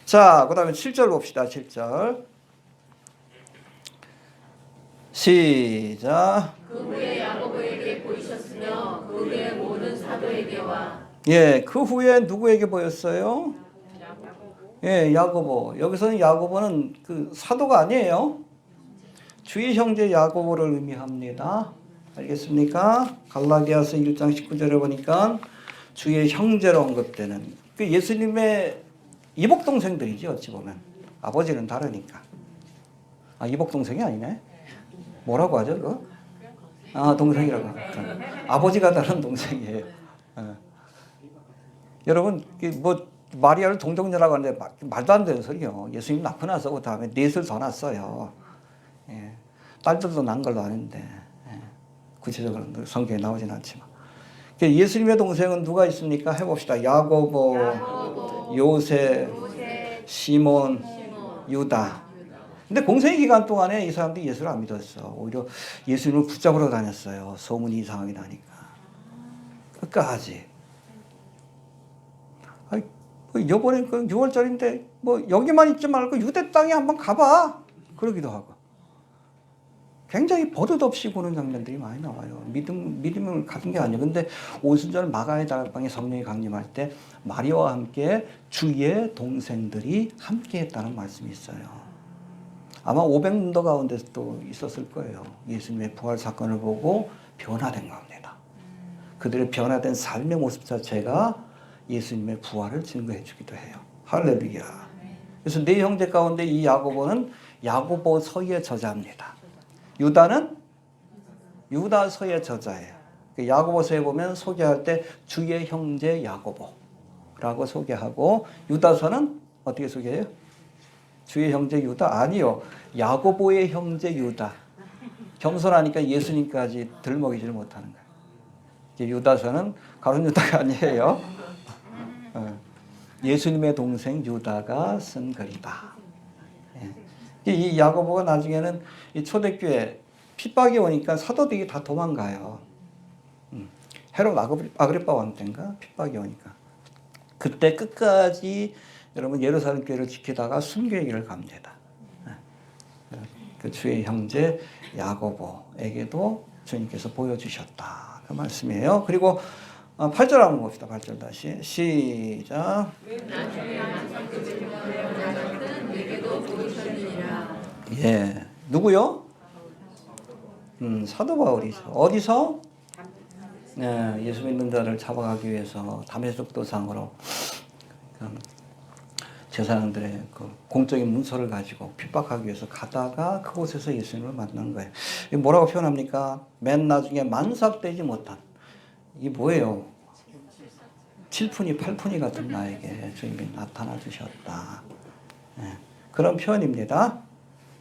자, 그 다음에 7절 봅시다. 7절. 시작. 그 후에 야고보에게 보이셨으며 그 후에 모든 사도에게와. 예, 그 후에 누구에게 보였어요? 예, 야고보. 여기서는 야고보는 그 사도가 아니에요. 주의 형제 야고보를 의미합니다. 알겠습니까? 갈라디아서 1장 19절에 보니까 주의 형제로 언급되는 그 예수님의 이복 동생들이지 어찌 보면 아버지는 다르니까. 아, 이복 동생이 아니네. 뭐라고 하죠, 그거? 아, 동생이라고. 아버지가 다른 동생이에요. 여러분, 뭐 마리아를 동정녀라고 하는데 말도 안 되는 소리요. 예수님 낳고 나서 그 다음에 넷을 더 낳았어요. 예. 딸들도 난 걸로 아는데 예. 구체적으로 성경에 나오진 않지만 예수님의 동생은 누가 있습니까? 해봅시다. 야고보, 요셉, 시몬, 유다. 근데 공생의 기간 동안에 이 사람들이 예수를 안 믿었어. 오히려 예수님을 붙잡으러 다녔어요. 소문이 이상하게 나니까. 끝까지. 아이, 뭐 이번에 그 6월절인데 뭐 여기만 있지 말고 유대 땅에 한번 가봐. 그러기도 하고. 굉장히 버릇없이 보는 장면들이 많이 나와요. 믿음을 가진 게 아니에요. 근데 오순절 마가의 다락방에 성령이 강림할 때 마리아와 함께 주의 동생들이 함께 했다는 말씀이 있어요. 아마 500문도 가운데 또 있었을 거예요. 예수님의 부활 사건을 보고 변화된 겁니다. 그들의 변화된 삶의 모습 자체가 예수님의 부활을 증거해 주기도 해요. 할렐루야. 그래서 네 형제 가운데 이 야고보는 야고보서의 저자입니다. 유다는 유다서의 저자예요. 야고보서에 보면 소개할 때 주의 형제 야고보라고 소개하고, 유다서는 어떻게 소개해요? 주의 형제 유다? 아니요. 야고보의 형제 유다. 겸손하니까 예수님까지 들먹이지를 못하는 거예요. 유다서는 가룟 유다가 아니에요. 예수님의 동생 유다가 쓴 글이다. 이 야고보가 나중에는 이 초대교회 핍박이 오니까 사도들이 다 도망가요. 헤롯 아그리파 왕 때인가 핍박이 오니까. 그때 끝까지 여러분 예루살렘 교회를 지키다가 순교의 길을 갑니다. 그 주의 형제 야고보에게도 주님께서 보여주셨다. 그 말씀이에요. 그리고 8절 한번 봅시다. 8절 다시 시작. 예, 누구요? 사도 바울이죠. 어디서? 예, 예수 믿는 자를 잡아가기 위해서 다메섹 도상으로 제사장들의 그 공적인 문서를 가지고 핍박하기 위해서 가다가 그곳에서 예수님을 만난 거예요. 이게 뭐라고 표현합니까? 맨 나중에 만삭되지 못한, 이게 뭐예요? 7푼이 8푼이 같은 나에게 주님이 나타나 주셨다. 예, 그런 표현입니다.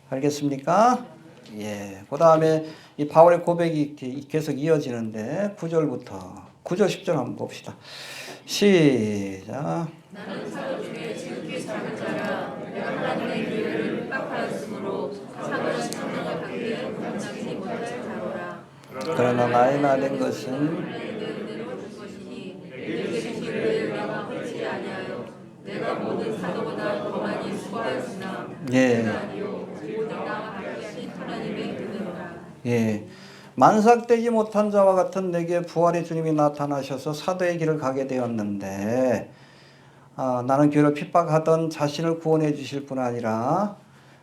알겠습니까? 예. 그 다음에 이 바울의 고백이 계속 이어지는데 9절부터 9절 10절 한번 봅시다. 시작. 나는 사도 중에 지극히 작은 자라. 내가 하나님의 교회를 핍박하였으므로 사도는 천명을 받기에 감당하지 못할 자로라. 그러나 나의 나된 것은 내대로 줄 것이니 내게 주시기를 내가 헛지 아니하여 내가 모든 사도보다 더 많이 수고하였으나 내가 아니요 모든 나와 함께 하신 하나님의 은혜로라. 예. 만삭되지 못한 자와 같은 내게 부활의 주님이 나타나셔서 사도의 길을 가게 되었는데, 나는 교회를 핍박하던 자신을 구원해 주실 뿐 아니라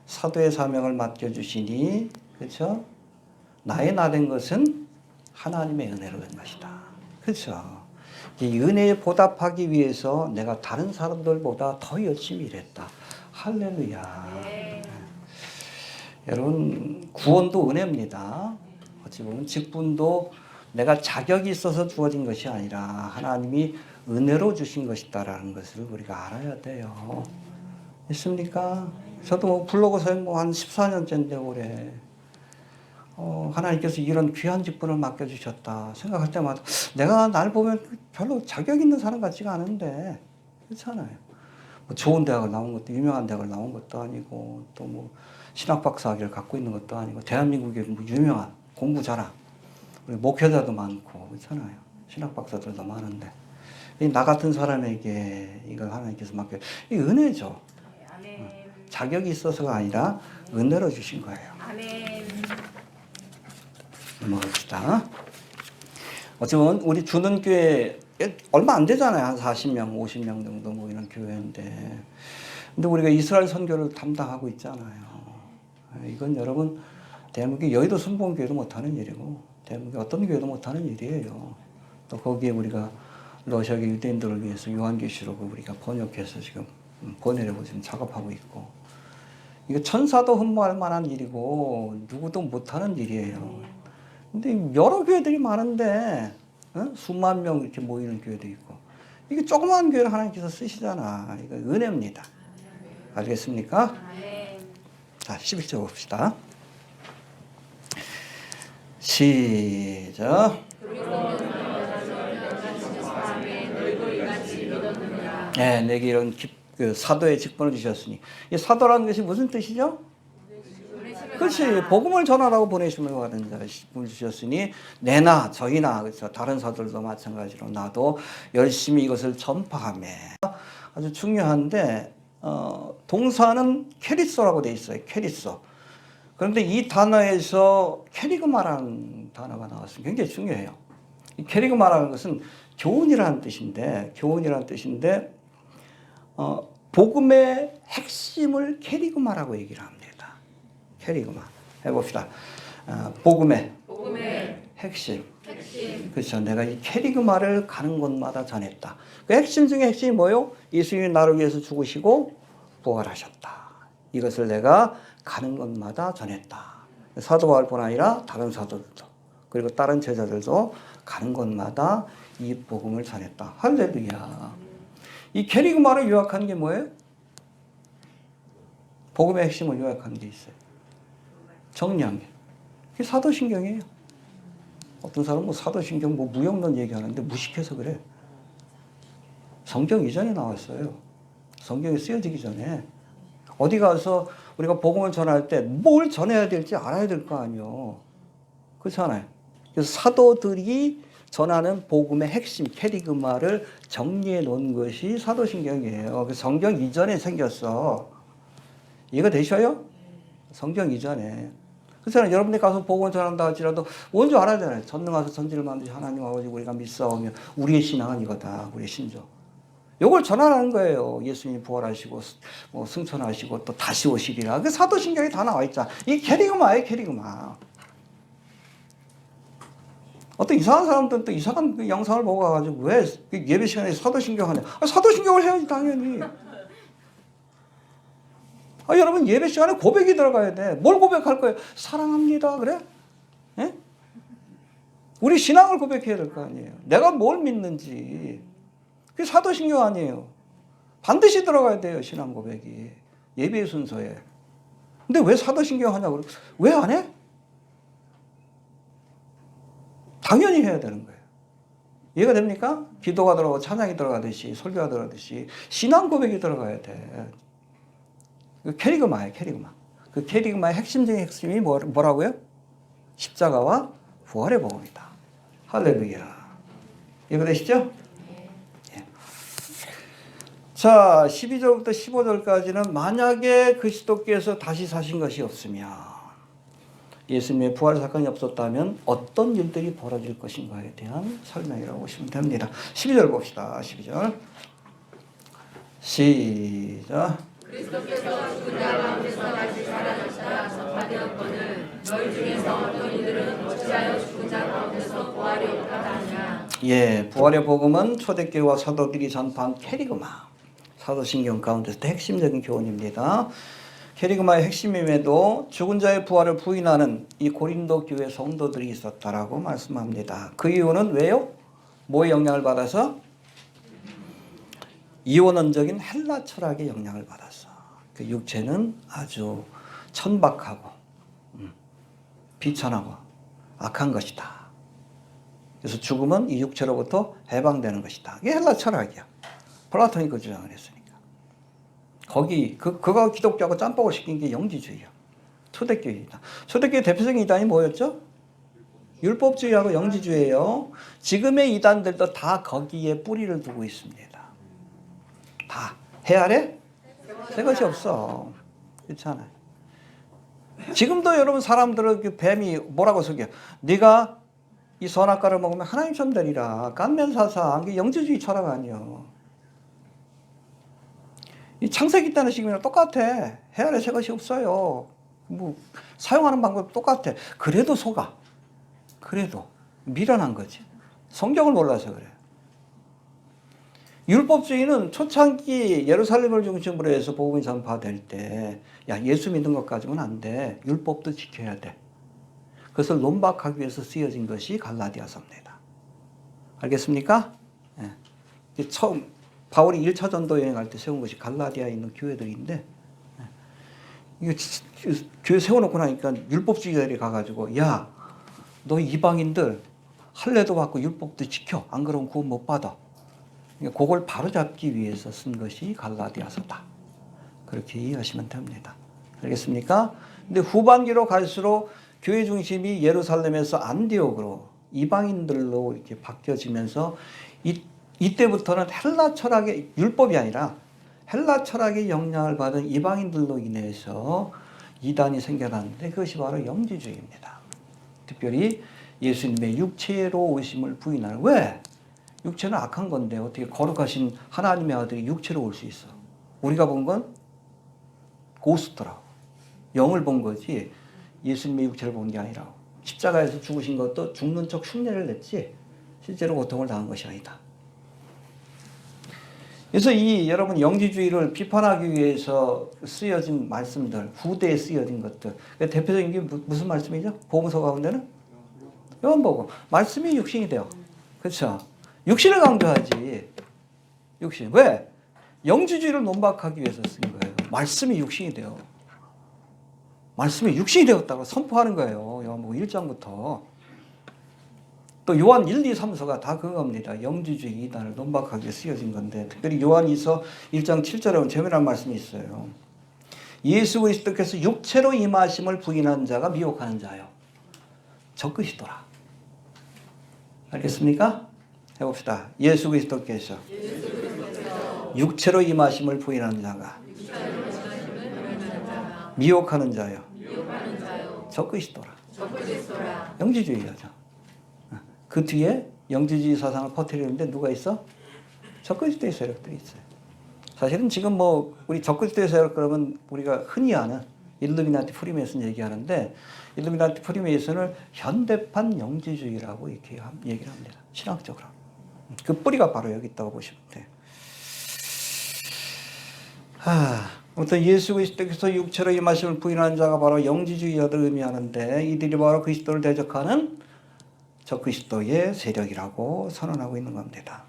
사도의 사명을 맡겨주시니, 그렇죠? 나의 나된 것은 하나님의 은혜로 된 것이다. 그렇죠? 이 은혜에 보답하기 위해서 내가 다른 사람들보다 더 열심히 일했다. 할렐루야. 네. 여러분, 구원도 은혜입니다. 어찌 보면 직분도 내가 자격이 있어서 주어진 것이 아니라 하나님이 은혜로 주신 것이다라는 것을 우리가 알아야 돼요. 있습니까? 저도 블로그서에 한 14년째인데 올해 하나님께서 이런 귀한 직분을 맡겨주셨다 생각할 때마다 내가 날 보면 별로 자격 있는 사람 같지가 않은데, 그렇잖아요. 뭐 좋은 대학을 나온 것도, 유명한 대학을 나온 것도 아니고, 또 뭐 신학 박사학위를 갖고 있는 것도 아니고, 대한민국의 뭐 유명한 공부 잘한 우리 목회자도 많고, 그렇잖아요. 신학 박사들도 많은데 나 같은 사람에게 이걸 하나님께서 맡겨, 이 은혜죠. 자격이 있어서가 아니라 은혜로 주신 거예요. 아멘. 넘어갑시다. 어쩌면 우리 주는 교회 얼마 안 되잖아요. 한 40명, 50명 정도 뭐 이런 교회인데, 근데 우리가 이스라엘 선교를 담당하고 있잖아요. 이건 여러분 대한민국 여의도 순복음교회도 못하는 일이고 대한민국 어떤 교회도 못하는 일이에요. 또 거기에 우리가 러시아계 유대인들을 위해서 요한계시록을 우리가 번역해서 지금 보내려고 지금 작업하고 있고, 이거 천사도 흠모할 만한 일이고 누구도 못하는 일이에요. 근데 여러 교회들이 많은데 수만 명 이렇게 모이는 교회도 있고, 이게 조그만 교회를 하나님께서 쓰시잖아. 이거 은혜입니다. 알겠습니까? 자, 11절 봅시다. 시작. 네, 내게 이런 그 사도의 직분을 주셨으니, 이 사도라는 것이 무슨 뜻이죠? 그렇지. 복음을 전하라고 보내심을 받은 자를 주셨으니 내나 저희나 그렇죠. 다른 사도들도 마찬가지로 나도 열심히 이것을 전파하며 아주 중요한데 동사는 캐리소라고 돼 있어요. 캐리소. 그런데 이 단어에서 캐리그마라는 단어가 나왔어요. 굉장히 중요해요. 이 캐리그마라는 것은 교훈이라는 뜻인데 복음의 핵심을 캐리그마라고 얘기를 합니다. 캐리그마 해봅시다. 복음의 핵심. 그렇죠. 내가 이 캐리그마를 가는 곳마다 전했다. 그 핵심 중에 핵심이 뭐요? 예수님이 나를 위해서 죽으시고 부활하셨다. 이것을 내가 가는 곳마다 전했다. 사도 바울뿐 아니라 다른 사도들도 그리고 다른 제자들도 가는 곳마다 이 복음을 전했다. 할렐루야. 이 캐리그마를 요약하는 게 뭐예요? 복음의 핵심을 요약하는 게 있어요. 정리한 게. 그게 사도신경이에요. 어떤 사람은 뭐 사도신경 뭐 무용론 얘기하는데 무식해서 그래. 성경 이전에 나왔어요. 성경이 쓰여지기 전에. 어디 가서 우리가 복음을 전할 때 뭘 전해야 될지 알아야 될 거 아니에요. 그렇잖아요. 그래서 사도들이 전하는 복음의 핵심 캐리그마를 정리해 놓은 것이 사도신경이에요. 성경 이전에 생겼어. 이해가 되셔요? 성경 이전에. 그래서 여러분이 가서 복음을 전한다 할지라도 뭔지 알아야 되잖아요. 전능하서 전지를 만드신 하나님 아버지 우리가 믿사오며 우리의 신앙은 이거다. 우리의 신조. 이걸 전하라는 거예요. 예수님이 부활하시고 뭐 승천하시고 또 다시 오시리라. 그 사도신경이 다 나와 있잖아. 이 캐리그마예요. 캐리그마. 어떤 이상한 사람들은 또 이상한 그 영상을 보고 가가지고 왜 예배 시간에 사도신경 하냐. 사도신경을 해야지 당연히. 여러분 예배 시간에 고백이 들어가야 돼. 뭘 고백할 거예요? 사랑합니다. 그래? 예? 우리 신앙을 고백해야 될 거 아니에요. 내가 뭘 믿는지. 그게 사도신경 아니에요. 반드시 들어가야 돼요. 신앙 고백이. 예배의 순서에. 근데 왜 사도신경 하냐고. 왜 안 해? 당연히 해야 되는 거예요. 이해가 됩니까? 기도가 들어가고 찬양이 들어가듯이 설교가 들어가듯이 신앙 고백이 들어가야 돼. 그 캐리그마예요. 캐리그마. 그 캐리그마의 핵심 중의 핵심이 뭐라고요? 십자가와 부활의 복음이다. 할렐루야. 이해되시죠? 예. 자, 12절부터 15절까지는 만약에 그리스도께서 다시 사신 것이 없으면 예수님의 부활 사건이 없었다면 어떤 일들이 벌어질 것인가에 대한 설명이라고 보시면 됩니다. 12절 봅시다. 12절. 시작. 그리스도께서 죽은 자 가운데서 다시 살아나시다 선포되었거늘 너희 중에서 어떤 이들은 어찌하여 죽은 자 가운데서 부활이 없다 하느냐. 예, 부활의 복음은 초대교회와 사도들이 전파한 캐리그마. 사도신경 가운데서 핵심적인 교훈입니다. 캐리그마의 핵심임에도 죽은 자의 부활을 부인하는 이 고린도 교회 성도들이 있었다라고 말씀합니다. 그 이유는 왜요? 뭐의 영향을 받아서? 이원론적인 헬라 철학의 영향을 받았어. 그 육체는 아주 천박하고 비천하고 악한 것이다. 그래서 죽음은 이 육체로부터 해방되는 것이다. 이게 헬라 철학이야. 플라톤이 그 주장을 했으니까. 거기 그거 기독교하고 짬뽕을 시킨 게 영지주의야. 초대교회이다. 초대교회 대표적인 이단이 뭐였죠? 율법주의하고 영지주의예요. 지금의 이단들도 다 거기에 뿌리를 두고 있습니다. 다. 해 아래? 새 것이 없어. 그렇잖아요. 지금도 여러분 사람들은 그 뱀이 뭐라고 속여? 네가 이 선악과를 먹으면 하나님처럼 되리라. 깐면사상. 이게 영지주의 철학 아니에요. 이 창세기 때는 지금이랑 똑같아. 해 아래 새 것이 없어요. 뭐 사용하는 방법 똑같아. 그래도 속아. 그래도 미련한 거지. 성경을 몰라서 그래. 율법주의는 초창기 예루살렘을 중심으로 해서 복음이 전파될 때, 야, 예수 믿는 것 가지고는 안 돼. 율법도 지켜야 돼. 그것을 논박하기 위해서 쓰여진 것이 갈라디아서입니다. 알겠습니까? 예. 처음 바울이 1차 전도 여행할 때 세운 것이 갈라디아에 있는 교회들인데, 이거 교회 세워놓고 나니까 율법주의자들이 가가지고, 야, 너 이방인들 할례도 받고 율법도 지켜. 안 그러면 구원 못 받아. 그걸 바로잡기 위해서 쓴 것이 갈라디아서다. 그렇게 이해하시면 됩니다. 알겠습니까? 근데 후반기로 갈수록 교회 중심이 예루살렘에서 안디옥으로 이방인들로 이렇게 바뀌어지면서 이때부터는 헬라 철학의 율법이 아니라 헬라 철학의 영향을 받은 이방인들로 인해서 이단이 생겨났는데 그것이 바로 영지주의입니다. 특별히 예수님의 육체로 오심을 부인하는. 왜? 육체는 악한 건데 어떻게 거룩하신 하나님의 아들이 육체로 올 수 있어? 우리가 본 건 고스트라고. 영을 본 거지 예수님의 육체를 본 게 아니라고. 십자가에서 죽으신 것도 죽는 척 흉내를 냈지 실제로 고통을 당한 것이 아니다. 그래서 이 여러분 영지주의를 비판하기 위해서 쓰여진 말씀들, 후대에 쓰여진 것들. 대표적인 게 무슨 말씀이죠? 복음서 가운데는 요한복음. 말씀이 육신이 돼요. 그렇죠? 육신을 강조하지. 육신. 왜? 영지주의를 논박하기 위해서 쓴 거예요. 말씀이 육신이 돼요. 말씀이 육신이 되었다고 선포하는 거예요. 요한복음 1장부터. 또 요한 1, 2, 3서가 다 그겁니다. 영지주의 이단을 논박하기 위해 쓰여진 건데 특별히 요한 2서 1장 7절에 보면 재미난 말씀이 있어요. 예수 그리스도께서 육체로 임하심을 부인한 자가 미혹하는 자요. 적그리스도라. 알겠습니까? 해봅시다. 예수 그리스도께서 육체로 임하심을 부인하는 자가 미혹하는 자요. 적그리스도라. 영지주의자죠. 그 뒤에 영지주의 사상을 퍼뜨리는데 누가 있어? 적그리스도의 세력들이 있어요. 사실은 지금 뭐 우리 적그리스도의 세력 그러면 우리가 흔히 아는 일루미나티 프리메이슨 얘기하는데 일루미나티 프리메이슨을 현대판 영지주의라고 이렇게 얘기를 합니다. 신학적으로. 그 뿌리가 바로 여기 있다고 보시면 돼요. 아무튼 예수 그리스도께서 육체로 임하심을 부인하는 자가 바로 영지주의자를 의미하는데 이들이 바로 그리스도를 대적하는 적그리스도의 세력이라고 선언하고 있는 겁니다.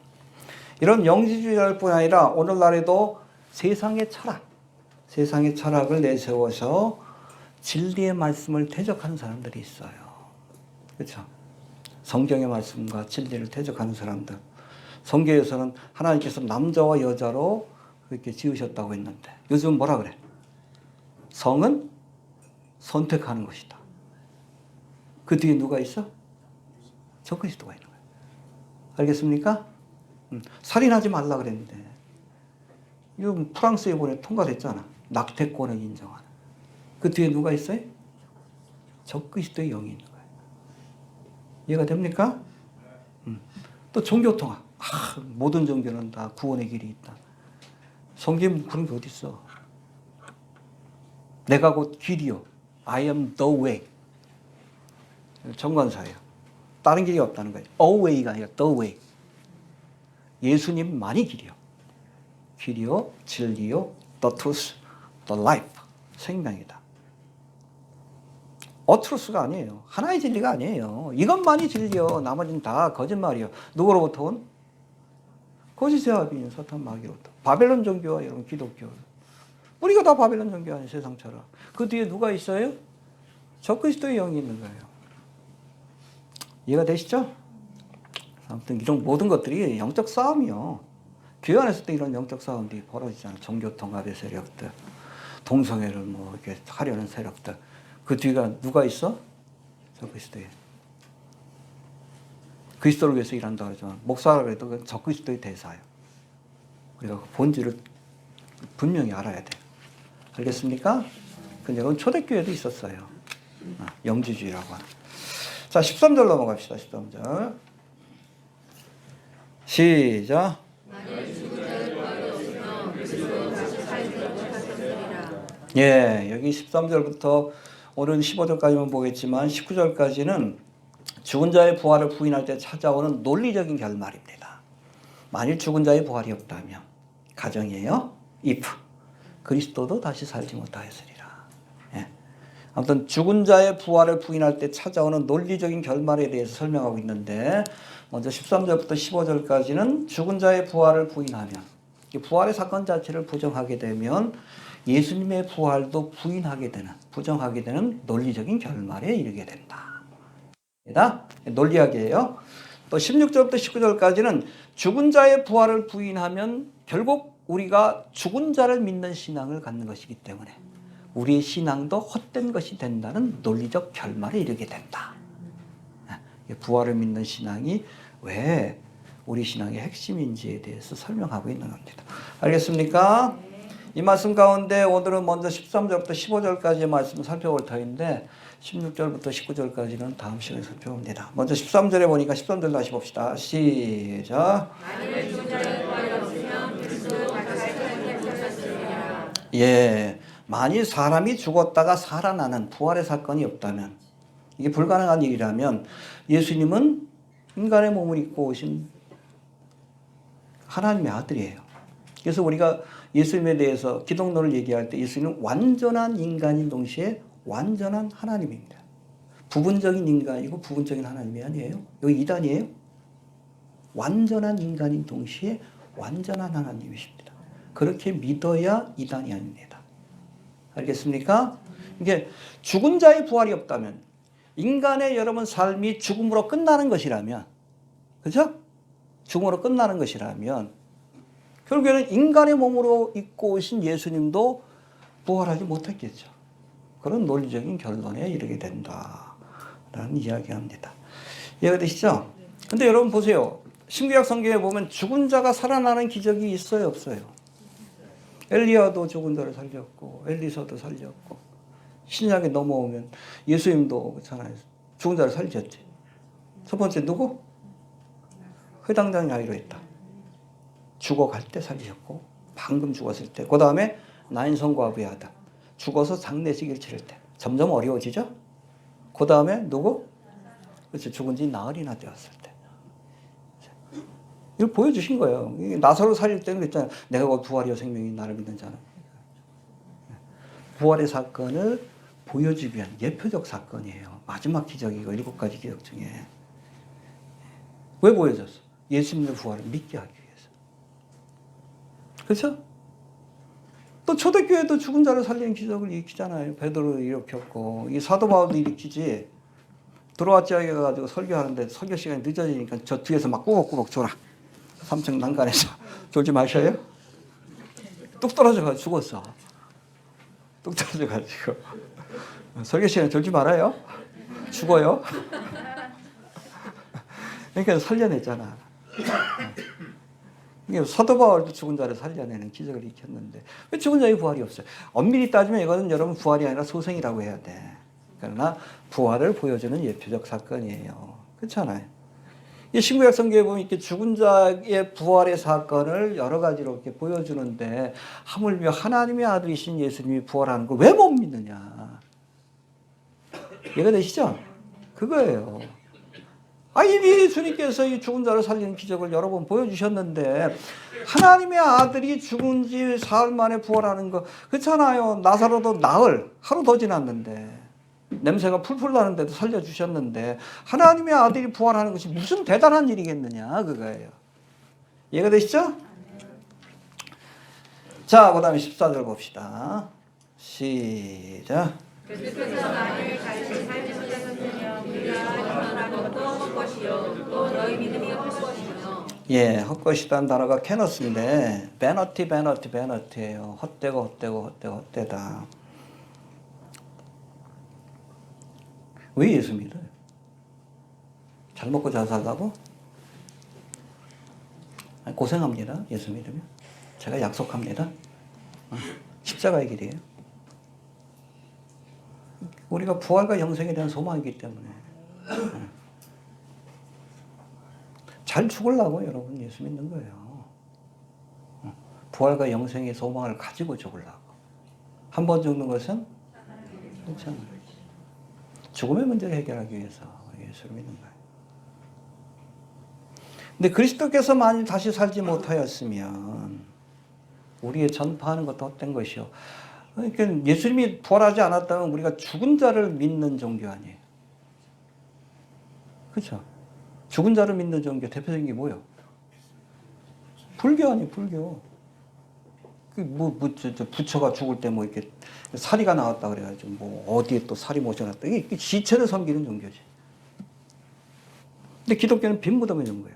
이런 영지주의자일 뿐 아니라 오늘날에도 세상의 철학을 내세워서 진리의 말씀을 대적하는 사람들이 있어요. 그렇죠? 성경의 말씀과 진리를 대적하는 사람들. 성경에서는 하나님께서 남자와 여자로 그렇게 지으셨다고 했는데 요즘은 뭐라 그래? 성은 선택하는 것이다. 그 뒤에 누가 있어? 적그리스도가 있는 거예요. 알겠습니까? 살인하지 말라 그랬는데 이거 프랑스에 이번에 통과됐잖아. 낙태권을 인정하는. 그 뒤에 누가 있어요? 적그리스도의 영이 있는 거예요. 이해가 됩니까? 또 종교통합. 모든 종교는 다 구원의 길이 있다. 성경에 그런 게 어디 있어? 내가 곧 길이요. I am the way. 정관사예요. 다른 길이 없다는 거예요. A way가 아니라 the way. 예수님만이 길이요. 길이요, 진리요, the truth, the life. 생명이다. truth가 아니에요. 하나의 진리가 아니에요. 이것만이 진리요. 나머지는 다 거짓말이요. 누구로부터 온? 거짓의 아비인 사탄 마귀로부터. 바벨론 종교와 여러분 기독교. 우리가 다 바벨론 종교 아니에요. 세상처럼. 그 뒤에 누가 있어요? 적그리스도의 영이 있는 거예요. 이해가 되시죠? 아무튼 이런 모든 것들이 영적 싸움이요. 교회 안에서도 이런 영적 싸움들이 벌어지잖아요. 종교 통합의 세력들, 동성애를 뭐 이렇게 하려는 세력들. 그 뒤가 누가 있어? 적그리스도의. 그리스도를 위해서 일한다 그러지만 목사라고 해도 그건 적그리스도의 대사예요. 우리가 그 본질을 분명히 알아야 돼요. 알겠습니까? 근데 그건 초대교회도 있었어요. 영지주의라고 하는. 자, 13절 넘어갑시다. 13절. 시작. 예, 여기 13절부터 오늘 15절까지만 보겠지만 19절까지는 죽은 자의 부활을 부인할 때 찾아오는 논리적인 결말입니다. 만일 죽은 자의 부활이 없다면 가정이에요. if 그리스도도 다시 살지 못하였으리라. 예. 아무튼 죽은 자의 부활을 부인할 때 찾아오는 논리적인 결말에 대해서 설명하고 있는데 먼저 13절부터 15절까지는 죽은 자의 부활을 부인하면 부활의 사건 자체를 부정하게 되면 예수님의 부활도 부정하게 되는 논리적인 결말에 이르게 된다. 논리학이에요. 또 16절부터 19절까지는 죽은 자의 부활을 부인하면 결국 우리가 죽은 자를 믿는 신앙을 갖는 것이기 때문에 우리의 신앙도 헛된 것이 된다는 논리적 결말에 이르게 된다. 부활을 믿는 신앙이 왜 우리 신앙의 핵심인지에 대해서 설명하고 있는 겁니다. 알겠습니까? 이 말씀 가운데 오늘은 먼저 13절부터 15절까지의 말씀을 살펴볼 터인데 16절부터 19절까지는 다음 시간에 살펴봅니다. 먼저 13절에 보니까 13절 다시 봅시다. 시작. 만일 죽은 자의 부활이 없으면 그리스도 다시 살게 하셨으리라. 예, 만일 사람이 죽었다가 살아나는 부활의 사건이 없다면, 이게 불가능한 일이라면 예수님은 인간의 몸을 입고 오신 하나님의 아들이에요. 그래서 우리가 예수님에 대해서 기독론을 얘기할 때 예수님은 완전한 인간인 동시에 완전한 하나님입니다. 부분적인 인간이고 부분적인 하나님이 아니에요. 여기 이단이에요. 완전한 인간인 동시에 완전한 하나님이십니다. 그렇게 믿어야 이단이 아닙니다. 알겠습니까? 이게 죽은 자의 부활이 없다면, 인간의 여러분 삶이 죽음으로 끝나는 것이라면, 그죠? 죽음으로 끝나는 것이라면 결국에는 인간의 몸으로 입고 오신 예수님도 부활하지 못했겠죠. 그런 논리적인 결론에 이르게 된다라는 이야기합니다. 이해가 되시죠? 근데 여러분 보세요. 신구약 성경에 보면 죽은 자가 살아나는 기적이 있어요, 없어요? 엘리야도 죽은 자를 살렸고 엘리사도 살렸고, 신약에 넘어오면 예수님도 그렇잖아요. 죽은 자를 살렸지. 첫 번째 누구? 회당장 야이로 했다. 죽어갈 때 살리셨고, 방금 죽었을 때. 그 다음에 나인성과부의 아들. 죽어서 장례식을 치를 때. 점점 어려워지죠? 그 다음에 누구? 그렇죠. 죽은 지 나흘이나 되었을 때. 이걸 보여주신 거예요. 나사로 살릴 때는 그랬잖아요. 내가 곧 부활이요 생명이 나를 믿는 자는. 부활의 사건을 보여주기 위한 예표적 사건이에요. 마지막 기적이고 7가지 기적 중에. 왜 보여줬어? 예수님의 부활을 믿게 하기 위해서. 그렇죠? 또 초대교회도 죽은 자를 살리는 기적을 일으키잖아요. 베드로를 일으켰고, 이 사도 바울도 일으키지. 들어왔지하게 가지고 설교하는데 설교 시간이 늦어지니까 저 뒤에서 막 꾸벅꾸벅 졸아. 3층 난간에서 졸지 마셔요? 뚝 떨어져가지고 죽었어. 뚝 떨어져가지고. 설교 시간에 졸지 말아요. 죽어요. 그러니까 살려냈잖아. 사도 바울도 죽은 자를 살려내는 기적을 일으켰는데 왜 죽은 자의 부활이 없어요? 엄밀히 따지면 이거는 여러분 부활이 아니라 소생이라고 해야 돼. 그러나 부활을 보여주는 예표적 사건이에요. 그렇잖아요. 이 신구약 성경에 보면 이렇게 죽은 자의 부활의 사건을 여러 가지로 이렇게 보여주는데, 하물며 하나님의 아들이신 예수님이 부활하는 걸 왜 못 믿느냐? 이해가 되시죠? 그거예요. 이미 주님께서 이 죽은 자를 살리는 기적을 여러 번 보여주셨는데, 하나님의 아들이 죽은 지 사흘 만에 부활하는 거, 그렇잖아요. 나사로도 나흘, 하루 더 지났는데, 냄새가 풀풀 나는데도 살려주셨는데, 하나님의 아들이 부활하는 것이 무슨 대단한 일이겠느냐, 그거예요. 이해가 되시죠? 자, 그 다음에 14절 봅시다. 시작. 그래서 만일 다시 삶의 시작하며 우리가 전하는 것도 헛것이요 또 너희 믿음이 헛것이며. 예, 헛것이라는 단어가 캐너스인데, 베너티예요. 헛되다. 왜 예수 믿어요? 잘 먹고 잘 살라고? 고생합니다. 예수 믿으면. 제가 약속합니다. 십자가의 길이에요. 우리가 부활과 영생에 대한 소망이기 때문에. 잘 죽으려고 여러분 예수 믿는 거예요. 부활과 영생의 소망을 가지고 죽으려고. 한 번 죽는 것은 괜찮아요. 죽음의 문제를 해결하기 위해서 예수를 믿는 거예요. 근데 그리스도께서 만일 다시 살지 못하였으면 우리의 전파하는 것도 헛된 것이요. 그러니까 예수님이 부활하지 않았다면 우리가 죽은 자를 믿는 종교 아니에요. 그렇죠? 죽은 자를 믿는 종교 대표적인 게 뭐예요? 불교 아니에요, 불교. 부처가 죽을 때 뭐 이렇게 사리가 나왔다 그래가지고 뭐 어디에 또 사리 모셔놨다. 이게 시체를 섬기는 종교지. 근데 기독교는 빈 무덤의 종교예요.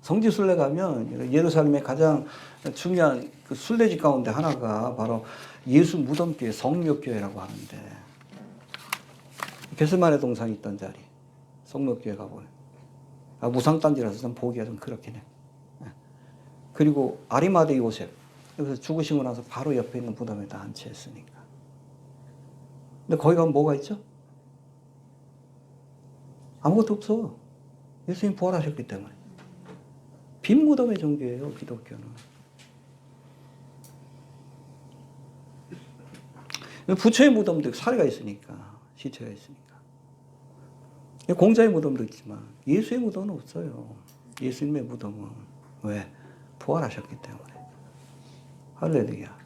성지순례 가면 예루살렘의 가장 중요한 그 순례지 가운데 하나가 바로 예수 무덤교회 성묘교회라고 하는데, 게스마네 동산이 있던 자리 성묘교회 가보면 무상단지라서 좀 보기가 좀 그렇긴 해. 그리고 아리마대 요셉, 여기서 죽으시고 나서 바로 옆에 있는 무덤에다 안치했으니까. 근데 거기 가면 뭐가 있죠? 아무것도 없어. 예수님 부활하셨기 때문에. 빈 무덤의 종교예요, 기독교는. 부처의 무덤도 사례가 있으니까, 시체가 있으니까. 공자의 무덤도 있지만 예수의 무덤은 없어요. 예수님의 무덤은. 왜? 부활하셨기 때문에. 할렐루야.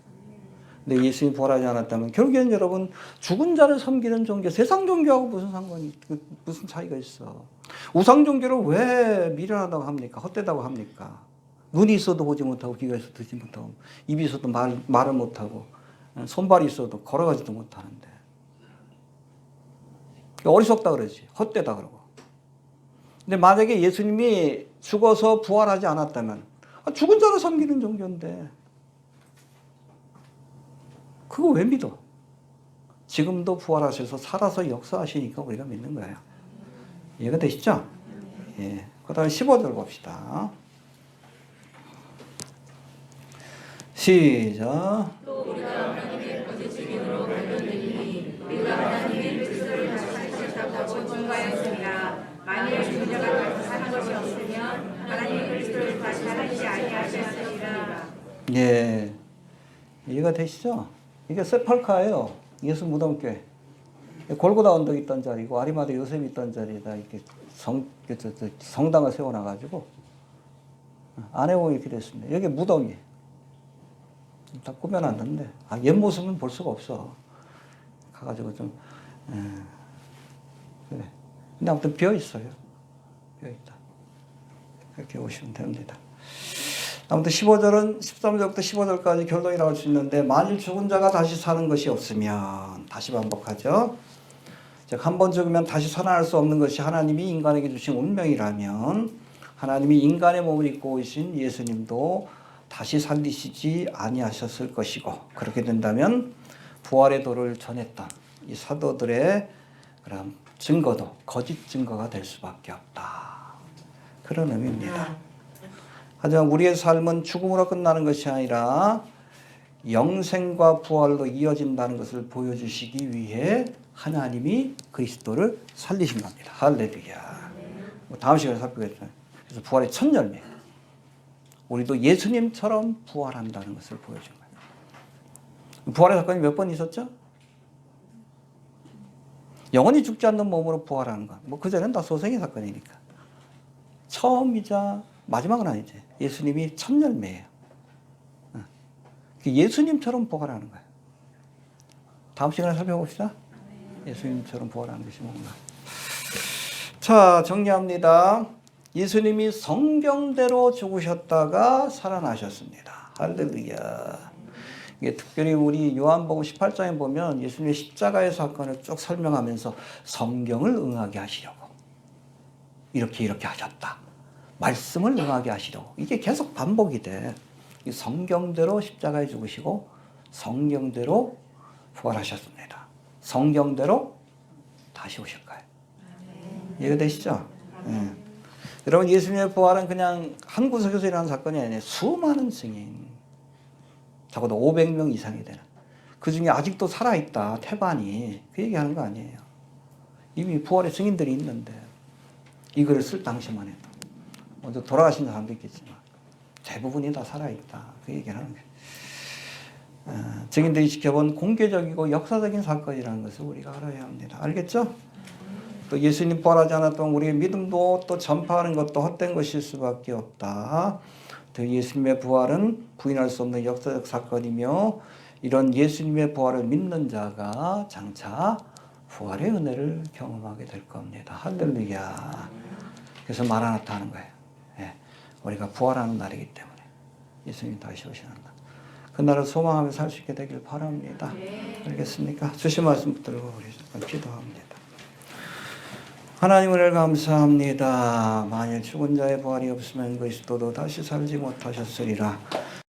근데 예수님이 부활하지 않았다면 결국에는 여러분 죽은 자를 섬기는 종교, 세상 종교하고 무슨 상관이, 무슨 차이가 있어. 우상 종교를 왜 미련하다고 합니까? 헛되다고 합니까? 눈이 있어도 보지 못하고, 귀가 있어도 듣지 못하고, 입이 있어도 말을 못하고, 손발이 있어도 걸어가지도 못하는데. 어리석다 그러지. 헛되다 그러고. 근데 만약에 예수님이 죽어서 부활하지 않았다면 죽은 자를 섬기는 종교인데 그거 왜 믿어? 지금도 부활하셔서 살아서 역사하시니까 우리가 믿는 거예요. 이해가 되시죠? 예. 그 다음에 15절 봅시다. 시작. 또 우리가 하나님의 거짓 증인으로 발견되니 우리가 하나님의 그리스도를 다시 살리셨다고 증거하였습니다. 만일 죽은 자가 다시 사는 것이 없으면 하나님의 그리스도를 다시 살리지 아니하셨으리라. 예. 이해가 되시죠? 이게 세팔카예요. 예수 무덤교회. 골고다 언덕 있던 자리고 아리마대 요셉이 있던 자리에다 이렇게 성당을 세워놔가지고 안에 보면 이렇게 됐습니다. 여기 무덤이 다 꾸며놨는데 옛 모습은 볼 수가 없어. 가가지고 좀 그래. 근데 아무튼 비어 있어요. 비어 있다. 이렇게 보시면 됩니다. 아무튼 15절은 13절부터 15절까지 결론이 나올 수 있는데, 만일 죽은 자가 다시 사는 것이 없으면, 다시 반복하죠. 즉, 한 번 죽으면 다시 살아날 수 없는 것이 하나님이 인간에게 주신 운명이라면, 하나님이 인간의 몸을 입고 오신 예수님도 다시 살리시지 아니하셨을 것이고, 그렇게 된다면 부활의 도를 전했던 이 사도들의 그런 증거도 거짓 증거가 될 수밖에 없다. 그런 의미입니다. 하지만 우리의 삶은 죽음으로 끝나는 것이 아니라 영생과 부활로 이어진다는 것을 보여주시기 위해 하나님이 그리스도를 살리신 겁니다. 할렐루야. 다음 시간에 살펴보겠습니다. 그래서 부활의 첫 열매. 우리도 예수님처럼 부활한다는 것을 보여준 거예요. 부활의 사건이 몇 번 있었죠? 영원히 죽지 않는 몸으로 부활하는 것. 뭐 그전에는 다 소생의 사건이니까. 처음이자 마지막은 아니지. 예수님이 첫 열매예요. 예수님처럼 부활하는 거예요. 다음 시간에 살펴봅시다. 예수님처럼 부활하는 것이 뭔가. 자, 정리합니다. 예수님이 성경대로 죽으셨다가 살아나셨습니다. 할렐루야. 이게 특별히 우리 요한복음 18장에 보면 예수님의 십자가의 사건을 쭉 설명하면서 성경을 응하게 하시려고 이렇게 하셨다. 말씀을 응하게 하시려고. 이게 계속 반복이 돼. 성경대로 십자가에 죽으시고 성경대로 부활하셨습니다. 성경대로 다시 오실 거예요. 이해가 되시죠? 네. 여러분, 예수님의 부활은 그냥 한 구석에서 일어난 사건이 아니에요. 수많은 증인, 적어도 500명 이상이 되는, 그 중에 아직도 살아있다, 태반이, 그 얘기하는 거 아니에요. 이미 부활의 증인들이 있는데 이 글을 쓸 당시만 해도 먼저 돌아가신 사람도 있겠지만 대부분이 다 살아있다, 그 얘기를 하는 거예요. 증인들이 지켜본 공개적이고 역사적인 사건이라는 것을 우리가 알아야 합니다. 알겠죠? 또 예수님 부활하지 않았던 우리의 믿음도 또 전파하는 것도 헛된 것일 수밖에 없다. 또 예수님의 부활은 부인할 수 없는 역사적 사건이며, 이런 예수님의 부활을 믿는 자가 장차 부활의 은혜를 경험하게 될 겁니다. 할렐루야. 그래서 마라나타 하는 거예요. 예, 우리가 부활하는 날이기 때문에 예수님이 다시 오시는 날, 그 날을 소망하며 살 수 있게 되길 바랍니다. 알겠습니까? 주신 말씀 붙들고 우리 기도합니다. 하나님 은혜를 감사합니다. 만일 죽은 자의 부활이 없으면 그리스도도 다시 살지 못하셨으리라.